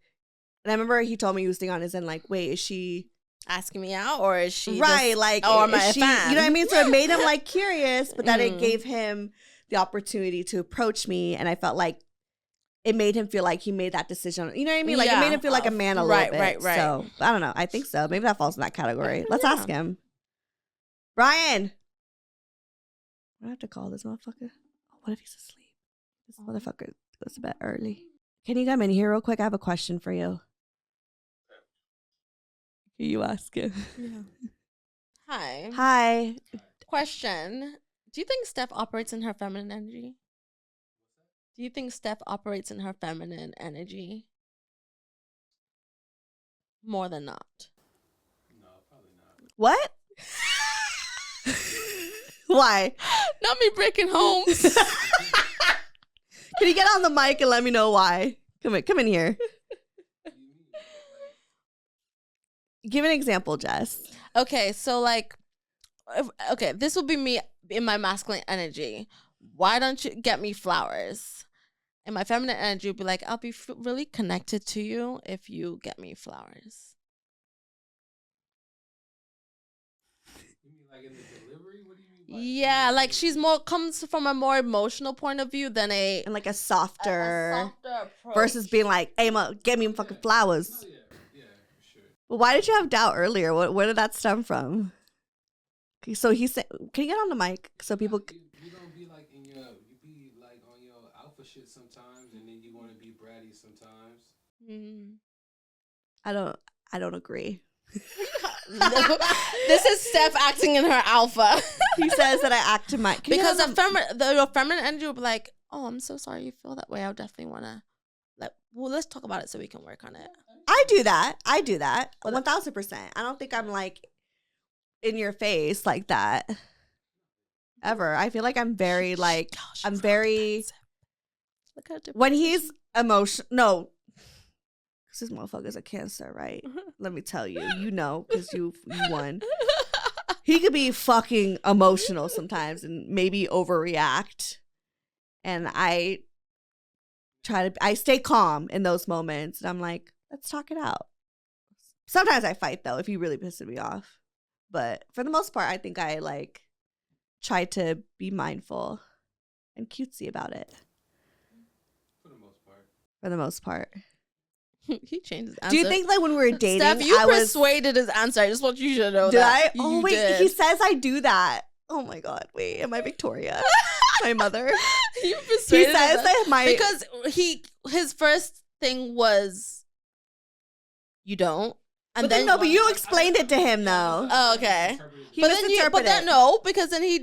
and I remember he told me he was thinking on his end, like, wait, is she asking me out or is she right? Like, or am I a she, fan? You know what I mean? So it made him like curious, but then it gave him the opportunity to approach me. And I felt like it made him feel like he made that decision. You know what I mean? Like it made him feel like a man a little bit. Right. So I don't know. I think so. Maybe that falls in that category. Let's ask him. Brian. I have to call this motherfucker. Oh, what if he's asleep? This motherfucker goes to bed early. Can you come in here real quick? I have a question for you. Can you ask him? Yeah. Hi. Hi. Question. Do you think Steph operates in her feminine energy? Do you think Steph operates in her feminine energy? More than not. No, probably not. What? Why? Not me breaking homes. Can you get on the mic and let me know why? Come in here. Give an example, Jess. Okay, so like, this will be me in my masculine energy. Why don't you get me flowers? And my feminine energy would be like, I'll be really connected to you if you get me flowers. You mean like in the delivery? What do you mean? Yeah, like she's comes from a more emotional point of view than a softer approach. Versus being like, hey, get me fucking flowers. Oh, yeah, for sure. Well, why did you have doubt earlier? Where did that stem from? Okay, so he said, can you get on the mic so people? You don't be like you be like on your alpha shit sometimes, and then you want to be bratty sometimes. I don't agree. This is Steph acting in her alpha. He says that I act in my because your feminine energy will be like, oh, I'm so sorry you feel that way. I definitely want to let's talk about it so we can work on it. I do that 1,000%. I don't think I'm like in your face like that ever. I feel like I'm very like I'm very when he's emotional. No, because this motherfucker's a Cancer, right? Let me tell you, you know, because you won. He could be fucking emotional sometimes and maybe overreact, and I stay calm in those moments, and I'm like, let's talk it out. Sometimes I fight though if he really pisses me off. But for the most part, I think I like try to be mindful and cutesy about it. For the most part. He changed his answer. Do you think like when we were dating, Steph, you persuaded his answer? I just want you to know that. Did I? Oh wait, he says I do that. Oh my god, wait, am I Victoria? My mother. You persuaded he says that because his first thing was You don't. And But then no, but you explained it to him though. Oh, okay. He But then misinterpreted. no, because then he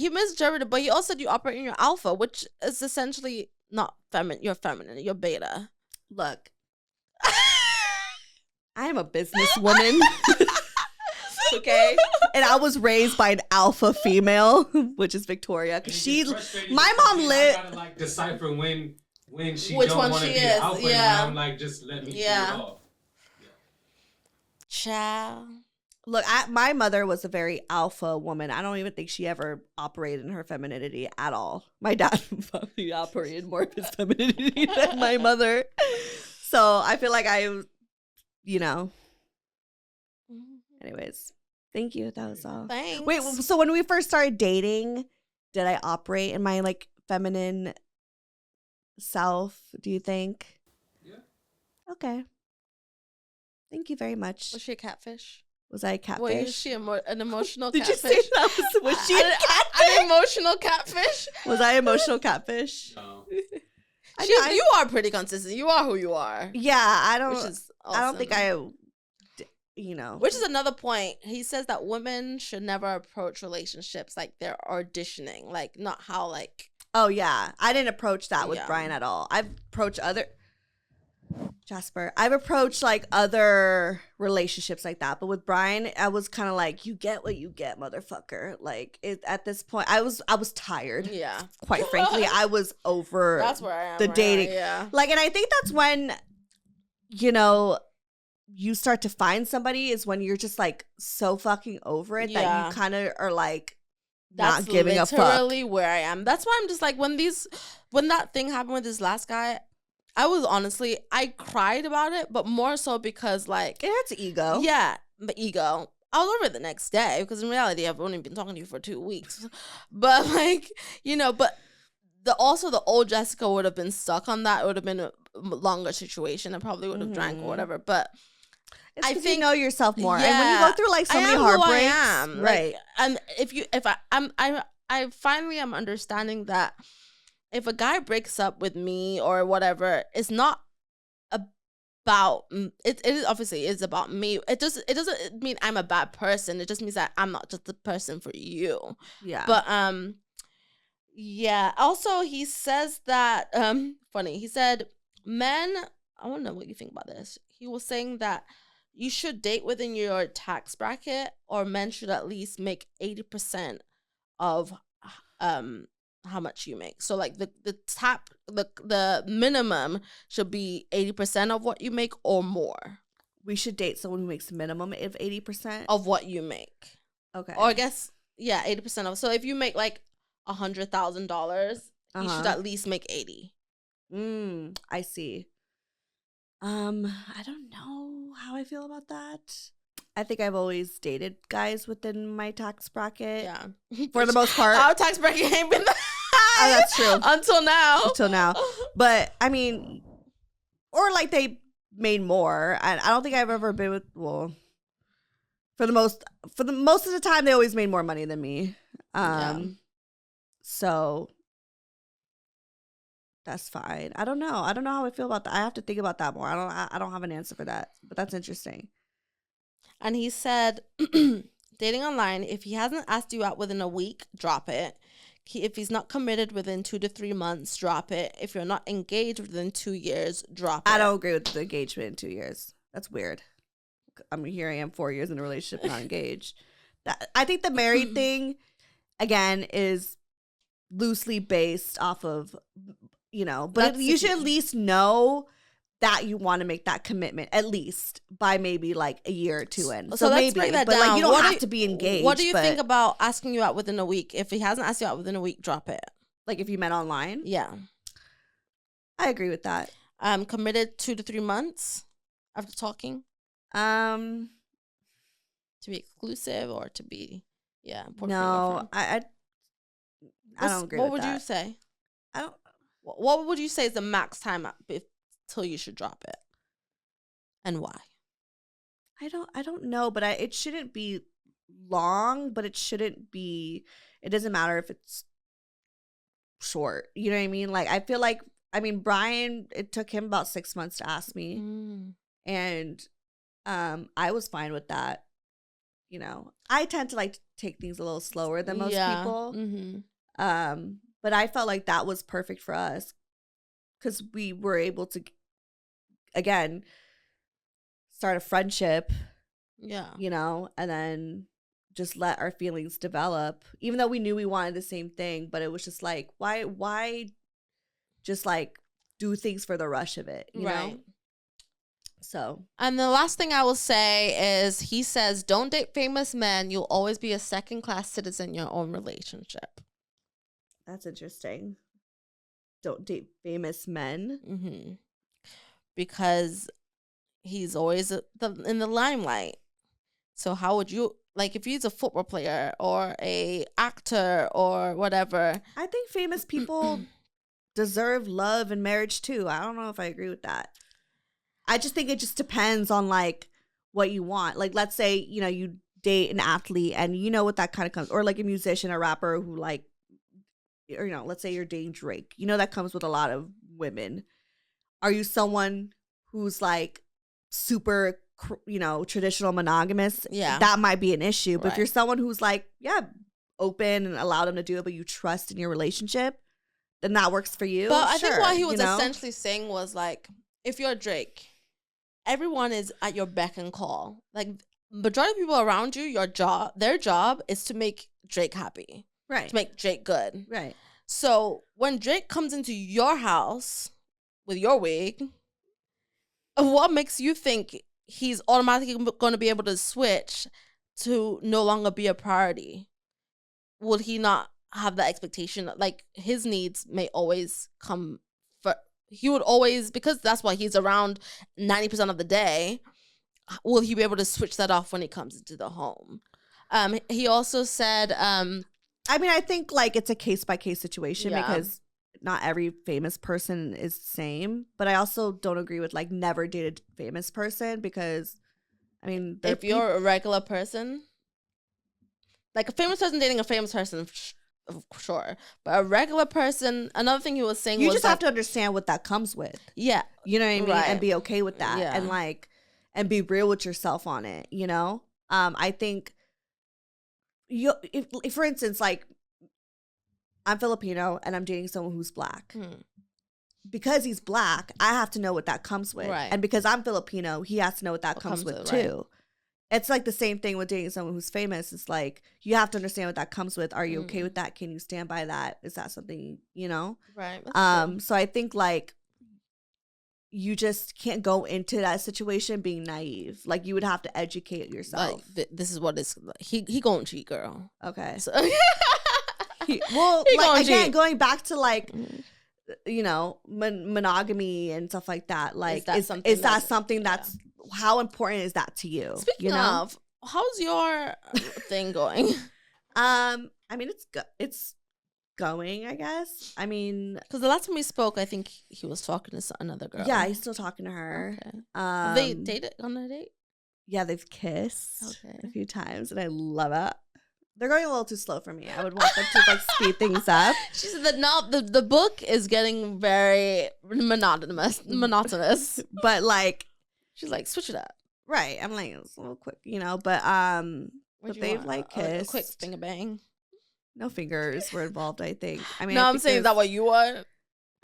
misinterpreted. But he also said you operate in your alpha, which is essentially not feminine. You're feminine. You're beta. Look, I am a businesswoman. Okay, and I was raised by an alpha female, which is Victoria. My mom lived. I gotta like decipher when she Which don't one want to she be is, alpha. yeah. And I'm like, just let me feel Yeah. it off. Ciao. Look, my mother was a very alpha woman. I don't even think she ever operated in her femininity at all. My dad probably operated more of his femininity than my mother. So I feel like anyways, thank you. That was all. Thanks. Wait, so when we first started dating, did I operate in my like feminine self, do you think? Yeah. Okay. Thank you very much. Was she a catfish? Was I a catfish? Was she an emotional Did catfish? you say that was she a catfish? An emotional catfish? Was I emotional catfish? No. You are pretty consistent. You are who you are. Yeah, I don't. Which is awesome. I don't think I. Which is another point. He says that women should never approach relationships like they're auditioning, like not how like. Oh yeah, I didn't approach that with Yeah. Brian at all. I've approached I've approached like other relationships like that, but with Brian, I was kind of like, you get what you get, motherfucker. Like at this point, I was tired. Yeah. Quite frankly, I was over. That's where I am. the dating. Yeah. Like, and I think that's when, you start to find somebody is when you're just like so fucking over it that Yeah. you kind of are like That's not giving a fuck. literally where I am. That's why I'm just like when that thing happened with this last guy, I cried about it, but more so because like It hurts ego. yeah, the ego. I was over it the next day because in reality I've only been talking to you for 2 weeks. But like, but the old Jessica would have been stuck on that. It would have been a longer situation. I probably would have drank or whatever. But It's I 'cause think you know yourself more. yeah, And when you go through like so I many am heartbreaks, who I am. right? Like, and I finally am understanding that if a guy breaks up with me or whatever, it's not about it is obviously it's about me. It doesn't mean I'm a bad person. It just means that I'm not just the person for you. Yeah. But yeah. Also, he says that funny. He said men. I want to know what you think about this. He was saying that you should date within your tax bracket, or men should at least make 80% of how much you make. So like the minimum should be 80% of what you make or more. We should date someone who makes a minimum of 80% of what you make. Okay. Or I guess 80% of. So if you make like $100,000, you should at least make 80. I see. I don't know how I feel about that. I think I've always dated guys within my tax bracket. Yeah. For the most part. Our tax bracket ain't been that high. Oh, that's true. Until now. But I mean, or like they made more. I don't think I've ever been with, well, for the most of the time they always made more money than me. So that's fine. I don't know how I feel about that. I have to think about that more. I don't have an answer for that, but that's interesting. And he said, dating online, if he hasn't asked you out within a week, drop it. If he's not committed within 2 to 3 months, drop it. If you're not engaged within 2 years, drop it. I don't agree with the engagement in 2 years. That's weird. I mean, here I am 4 years in a relationship, not engaged. I think the married thing, again, is loosely based off of, but you should at least know that you want to make that commitment at least by maybe like a year or two in. So let's maybe, break that but down. like you don't have to be engaged. What do you think about asking you out within a week? If he hasn't asked you out within a week, drop it. Like if you met online? Yeah. I agree with that. Committed 2 to 3 months after talking? To be exclusive or to be, no, I don't agree with that. What would you say? I don't. What would you say is the max time till you should drop it, and why? I don't know, but it shouldn't be long, but it shouldn't be. It doesn't matter if it's short. You know what I mean? Like I feel like Brian. It took him about 6 months to ask me, And I was fine with that. You know, I tend to like take things a little slower than most people. Mm-hmm. But I felt like that was perfect for us because we were able to, again, start a friendship. Yeah. You know, and then just let our feelings develop, even though we knew we wanted the same thing. But it was just like, why just like do things for the rush of it, you know? So. And the last thing I will say is he says, don't date famous men. You'll always be a second-class citizen in your own relationship. That's interesting. Don't date famous men. Mm-hmm. Because he's always in the limelight. So how would you, like, if he's a football player or a actor or whatever? I think famous people deserve love and marriage too. I don't know if I agree with that. I just think it just depends on like what you want. Like, let's say, you know, you date an athlete and you know what that kind of comes, or like a musician, a rapper who like, or, you know, let's say you're dating Drake. You know that comes with a lot of women. Are you someone who's like super, you know, traditional monogamous? Yeah. That might be an issue. But Right. if you're someone who's like, yeah, open and allow them to do it, but you trust in your relationship, then that works for you. But I Sure, think what he was you know? essentially saying was like, if you're Drake, everyone is at your beck and call. Like, majority of people around you, their job is to make Drake happy. Right. To make Drake good. Right. So when Drake comes into your house with your wig, what makes you think he's automatically going to be able to switch to no longer be a priority? Would he not have that expectation? Like, his needs may always come first. He would always, because that's why he's around 90% of the day, will he be able to switch that off when he comes into the home? He also said, I mean, I think like it's a case by case situation Yeah. because not every famous person is the same. But I also don't agree with like never date a famous person because, I mean, if you're a regular person, like a famous person dating a famous person, sure. But a regular person, another thing he was saying you was just like, have to understand what that comes with. yeah, You know what I mean? Right. And be okay with that. Yeah. And like, and be real with yourself on it, you know? I think if for instance, like I'm Filipino and I'm dating someone who's black. Because he's black, I have to know what that comes with. Right. And because I'm Filipino, he has to know what that comes with too. It's like the same thing with dating someone who's famous. It's like, you have to understand what that comes with. Are you okay with that? Can you stand by that? Is that something, you know? Right. So I think like you just can't go into that situation being naive. Like you would have to educate yourself. Like, this is what is he gonna cheat, girl. Okay. So He gonna like again, cheat. going back to like, you know, monogamy and stuff like that. Like, is that something that's how important is that to you? Speaking you know? of, how's your thing going? I mean, it's going, I guess. I mean, Because the last time we spoke, I think he was talking to another girl. yeah, he's still talking to her. Okay. Have they dated on a date? Yeah, they've kissed Okay. a few times, and I love it. They're going a little too slow for me. I would want them to like speed things up. She said that the book is getting very monotonous, But like, she's like, switch it up. right? I'm like, it's a little quick, you know. But What you they've want? like A kissed. quick finger bang. No fingers were involved, I think. I mean, No, I I'm think saying, is that what you want?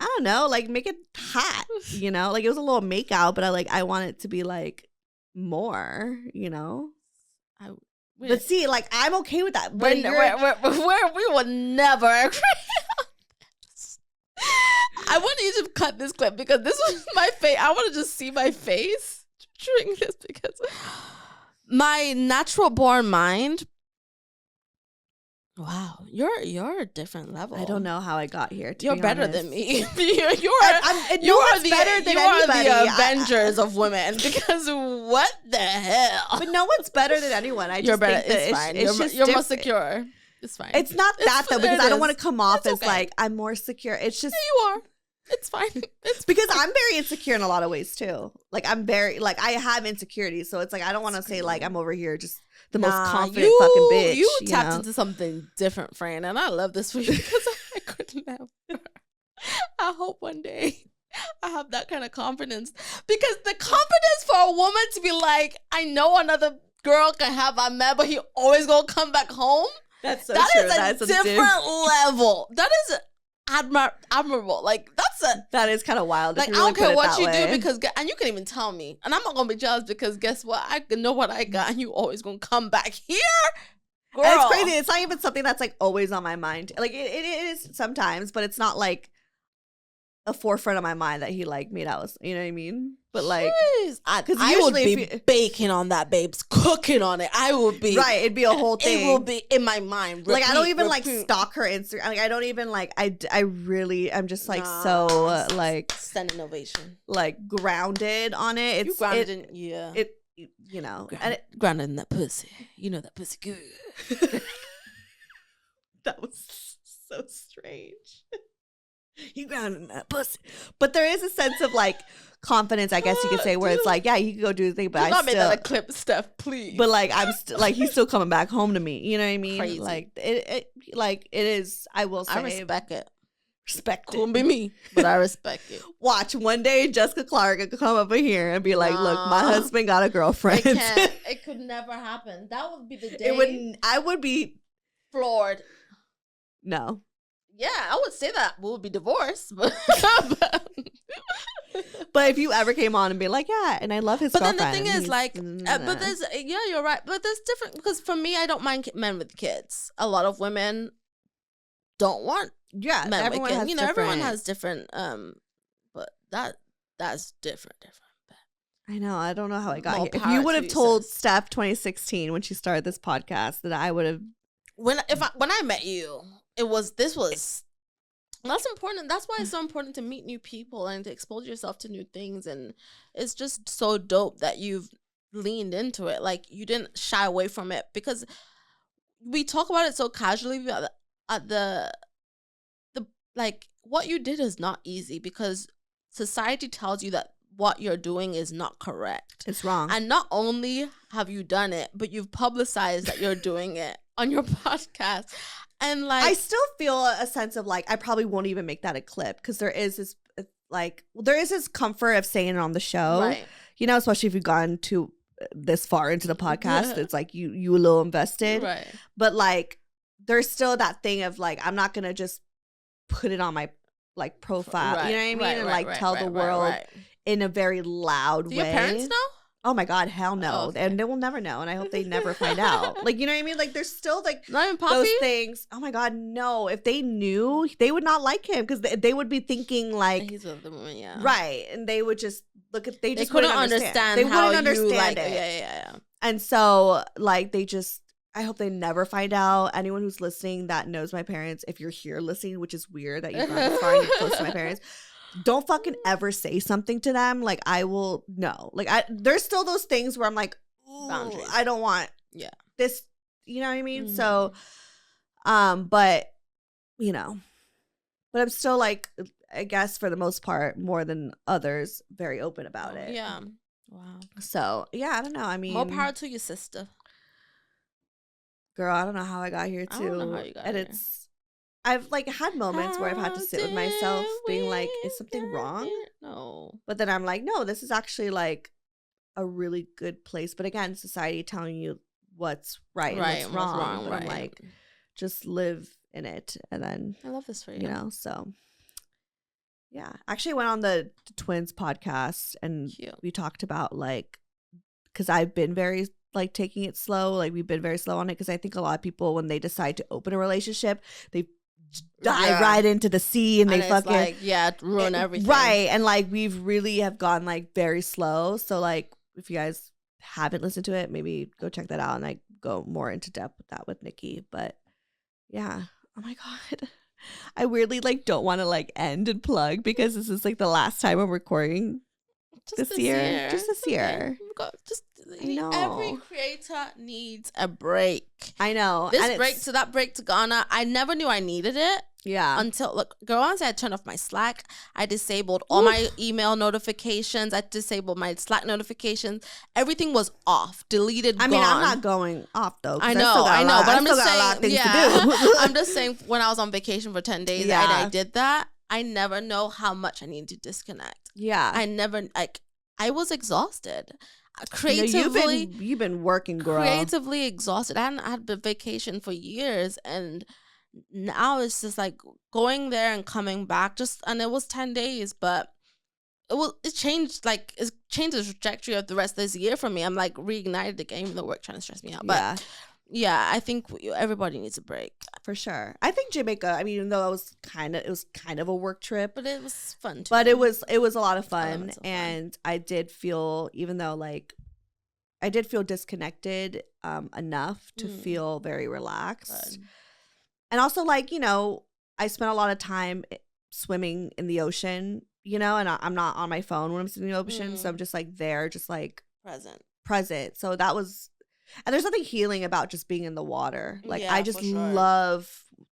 I don't know, like make it hot, you know? Like it was a little make out, but I want it to be like more, you know? But see, like I'm okay with that. But we will never agree on this. I want you to cut this clip because this was my face. I want to just see my face during this because my natural born mind. Wow, you're a different level. I don't know how I got here. You're be better honest. than me. you No are one's better than anybody. You are the Avengers of women because what the hell? But no one's better than anyone. I You're just better. think that It's fine. It's just you're more different. secure. It's fine. It's not that though, because I don't want to come off as okay. like I'm more secure. It's just You are. It's fine. It's because I'm very insecure in a lot of ways too. Like I'm very like I have insecurities, so it's like I don't want to say like I'm over here just the most confident fucking bitch. You tapped know? into something different, Fran, and I love this for you because I could never. I hope one day I have that kind of confidence because the confidence for a woman to be like, I know another girl can have a man, but he always gonna come back home. That's so That true. is a different level. That is admirable. Like that is kind of wild. Like I don't care what you do because, and you can even tell me, and I'm not gonna be jealous because guess what? I know what I got, and you always gonna come back here. Girl. And it's crazy. It's not even something that's like always on my mind. Like it is sometimes, but it's not like a forefront of my mind that he like made out with. You know what I mean? But like, because I would be baking on that, babes, cooking on it. I would be right. It'd be a whole thing. It will be in my mind. Like I don't even like stalk her Instagram. Like I don't even like. I really. I'm just like so like standing ovation. Like grounded on it. It's you grounded. Yeah. It. You know, grounded in that pussy. You know that pussy good. That was so strange. You grounded in that pussy. But there is a sense of like confidence, I guess you could say, where it's like, yeah, he could go do the thing, but I still. Make that a clip, Steph, please. But like, I'm still like, he's still coming back home to me. You know what I mean? Crazy. Like it is. I will say, I respect it. Respect it. Couldn't be me, but I respect it. Watch one day Jessica Clarke could come over here and be like, "Look, my husband got a girlfriend." It can't. It could never happen. That would be the day. It would. I would be floored. No. Yeah, I would say that we would be divorced. But if you ever came on and be like, yeah, and I love his girlfriend. But then the thing is, like, but there's, yeah, you're right. But there's different, because for me, I don't mind men with kids. A lot of women don't want men with kids. You know, everyone has different, but that's different. I know. I don't know how I got here. If you would have told Steph 2016 when she started this podcast that I would have. When I met you, that's important. That's why it's so important to meet new people and to expose yourself to new things. And it's just so dope that you've leaned into it. Like, you didn't shy away from it, because we talk about it so casually. The like, what you did is not easy, because society tells you that what you're doing is not correct. It's wrong. And not only have you done it, but you've publicized that you're doing it on your podcast. And like, I still feel a sense of like, I probably won't even make that a clip, because there is this like, there is this comfort of saying it on the show, right? You know, especially if you've gone to this far into the podcast, it's like you a little invested, right? But like, there's still that thing of like, I'm not gonna just put it on my like profile, right, you know what I mean, right, and right, like tell the world in a very loud way. Do your parents know? Oh my God, hell no. Oh, okay. And they will never know. And I hope they never find out. Like, you know what I mean? Like, there's still like not even Poppy? Those things. Oh my God, no. If they knew, they would not like him, because they would be thinking like, he's with the woman, yeah. Right. And they would just they couldn't understand. They how wouldn't understand like, it. Yeah. And so like, I hope they never find out. Anyone who's listening that knows my parents, if you're here listening, which is weird that you've gone this far and you're close to my parents, don't fucking ever say something to them. Like, I will no. Like, there's still those things where I'm like, boundaries. I don't want this, you know what I mean? Mm-hmm. So but you know, but I'm still like, I guess for the most part, more than others, very open about it. Yeah. Wow. So yeah, I don't know. I mean, more power to your sister. Girl, I don't know how I got here too. I don't know how you got here. I've like had moments where I've had to sit with myself being like, is something wrong? No. But then I'm like, no, this is actually like a really good place. But again, society telling you what's right and what's wrong. But I'm like, just live in it. And then I love this for you. You know, so yeah. Actually, I went on the Twins podcast and we talked about like, because I've been very like taking it slow. Like, we've been very slow on it, because I think a lot of people, when they decide to open a relationship, they dive right into the sea and they fucking like, ruin everything. Right. And like, we've really have gone like very slow. So like, if you guys haven't listened to it, maybe go check that out and like go more into depth with that with Nikki. But yeah. Oh my God. I weirdly like don't want to like end and plug, because this is like the last time I'm recording this year. Just this year. Every creator needs a break. I know. This break to that break to Ghana, I never knew I needed it. Yeah. Until, look, girl, once I turned off my Slack, I disabled all my email notifications. I disabled my Slack notifications. Everything was off, deleted, gone. I'm not going off though. I know, but I'm just saying, I'm just saying, when I was on vacation for 10 days, I did that. I never know how much I need to disconnect. Yeah. I was exhausted. Creatively, you've been working, girl. Creatively exhausted. I hadn't had a vacation for years, and now it's just like going there and coming back. And it was 10 days, but it changed the trajectory of the rest of this year for me. I'm like reignited again, even though work trying to stress me out. But yeah, I think everybody needs a break for sure. I think Jamaica. I mean, even though it was kind of a work trip, but it was fun too. But it was a lot of fun, and I did feel, even though like I did feel disconnected enough to feel very relaxed. Good. And also, like, you know, I spent a lot of time swimming in the ocean, you know, and I'm not on my phone when I'm sitting in the ocean, so I'm just like there, just like present. So that was. And there's nothing healing about just being in the water. Like, I just love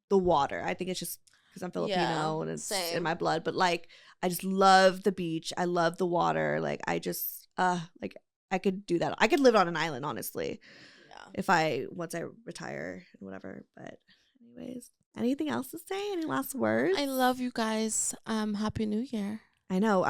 the water. I think it's just because I'm Filipino and it's in my blood. But, like, I just love the beach. I love the water. Like, I just, like, I could do that. I could live on an island, honestly. Yeah. Once I retire and whatever. But anyways, anything else to say? Any last words? I love you guys. Happy New Year. I know.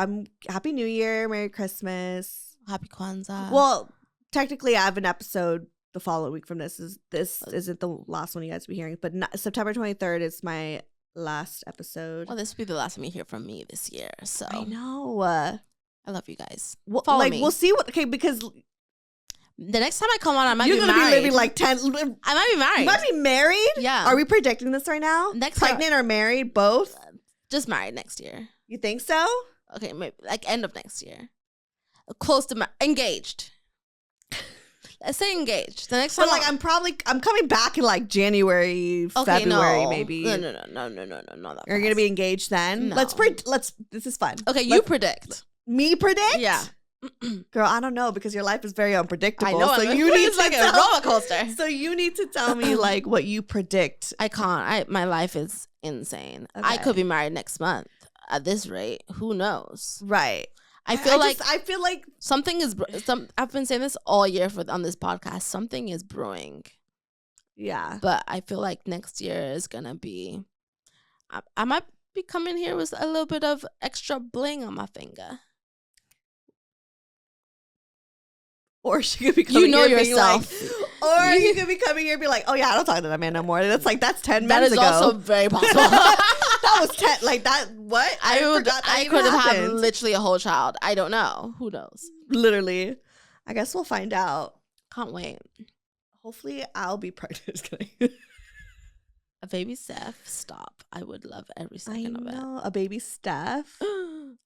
Happy New Year. Merry Christmas. Happy Kwanzaa. Well, technically, I have an episode the following week from this. This isn't the last one you guys will be hearing, but September 23rd is my last episode. Well, this will be the last time you hear from me this year. So I know. I love you guys. Follow me. We'll see because the next time I come on, I might be married. You're gonna be living like 10. I might be married. You might be married. Yeah. Are we predicting this right now? Pregnant or married? Both. Just married next year. You think so? Okay, maybe like end of next year. Close to engaged. Let's say engaged. The next time, but like I'm coming back in like January, February, maybe. No. You're gonna be engaged then. No. This is fun. Okay, you predict. Me predict? Yeah. Girl, I don't know because your life is very unpredictable. I know. So you need it's like a roller coaster. So you need to tell me like what you predict. I can't. My life is insane. Okay. I could be married next month. At this rate, who knows? Right. I feel like something is. I've been saying this all year on this podcast. Something is brewing. Yeah. But I feel like next year is gonna be. I might be coming here with a little bit of extra bling on my finger. Or she could be coming you know here yourself. Or you could be coming here and be like, oh yeah, I don't talk to that man no more. That's 10 minutes ago. That is also very possible. That was 10, like that, what? I could have had literally a whole child. I don't know. Who knows? Literally. I guess we'll find out. Can't wait. Hopefully I'll be pregnant. A baby Steph, stop. I would love every second of it. A baby Steph?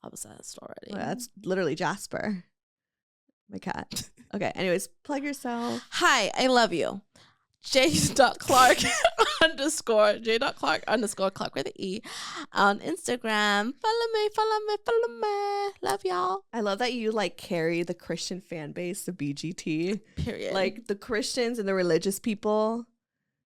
Obsessed already. Well, that's literally Jasper. My cat. Okay, anyways, plug yourself. Hi, I love you. J.Clarke Clarke with an E on Instagram. Follow me. Love y'all. I love that you like carry the Christian fan base of BGT. Period. Like the Christians and the religious people.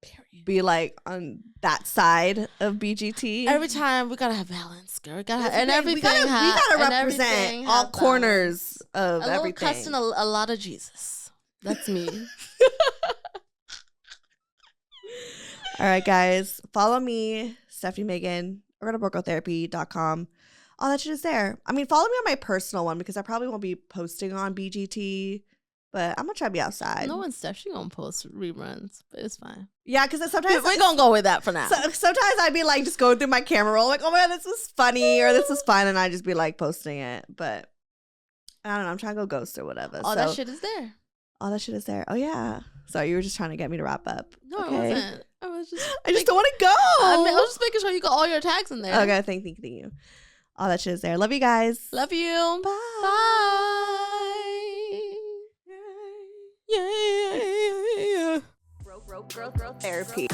Period. Be like on that side of BGT. Every time we gotta have balance, girl. We gotta we gotta represent all corners of everything. A little cuss and a lot of Jesus. That's me. All right, guys. Follow me, Stefanie Maegan, or go to brocotherapy.com. All that shit is there. I mean, follow me on my personal one because I probably won't be posting on BGT, but I'm gonna try to be outside. No one's Steph. She gonna post reruns, but it's fine. Yeah, because sometimes we're gonna go with that for now. Sometimes I'd be like just going through my camera roll, like, oh my god, this was funny or this was fun, and I'd just be like posting it. But I don't know. I'm trying to go ghost or whatever. All that shit is there. All that shit is there. Oh yeah. Sorry, you were just trying to get me to wrap up. No, okay. I wasn't. I just don't want to go. I was just making sure you got all your tags in there. Okay, thank you. All that shit is there. Love you guys. Love you. Bye. Bye. Yeah. Growth therapy.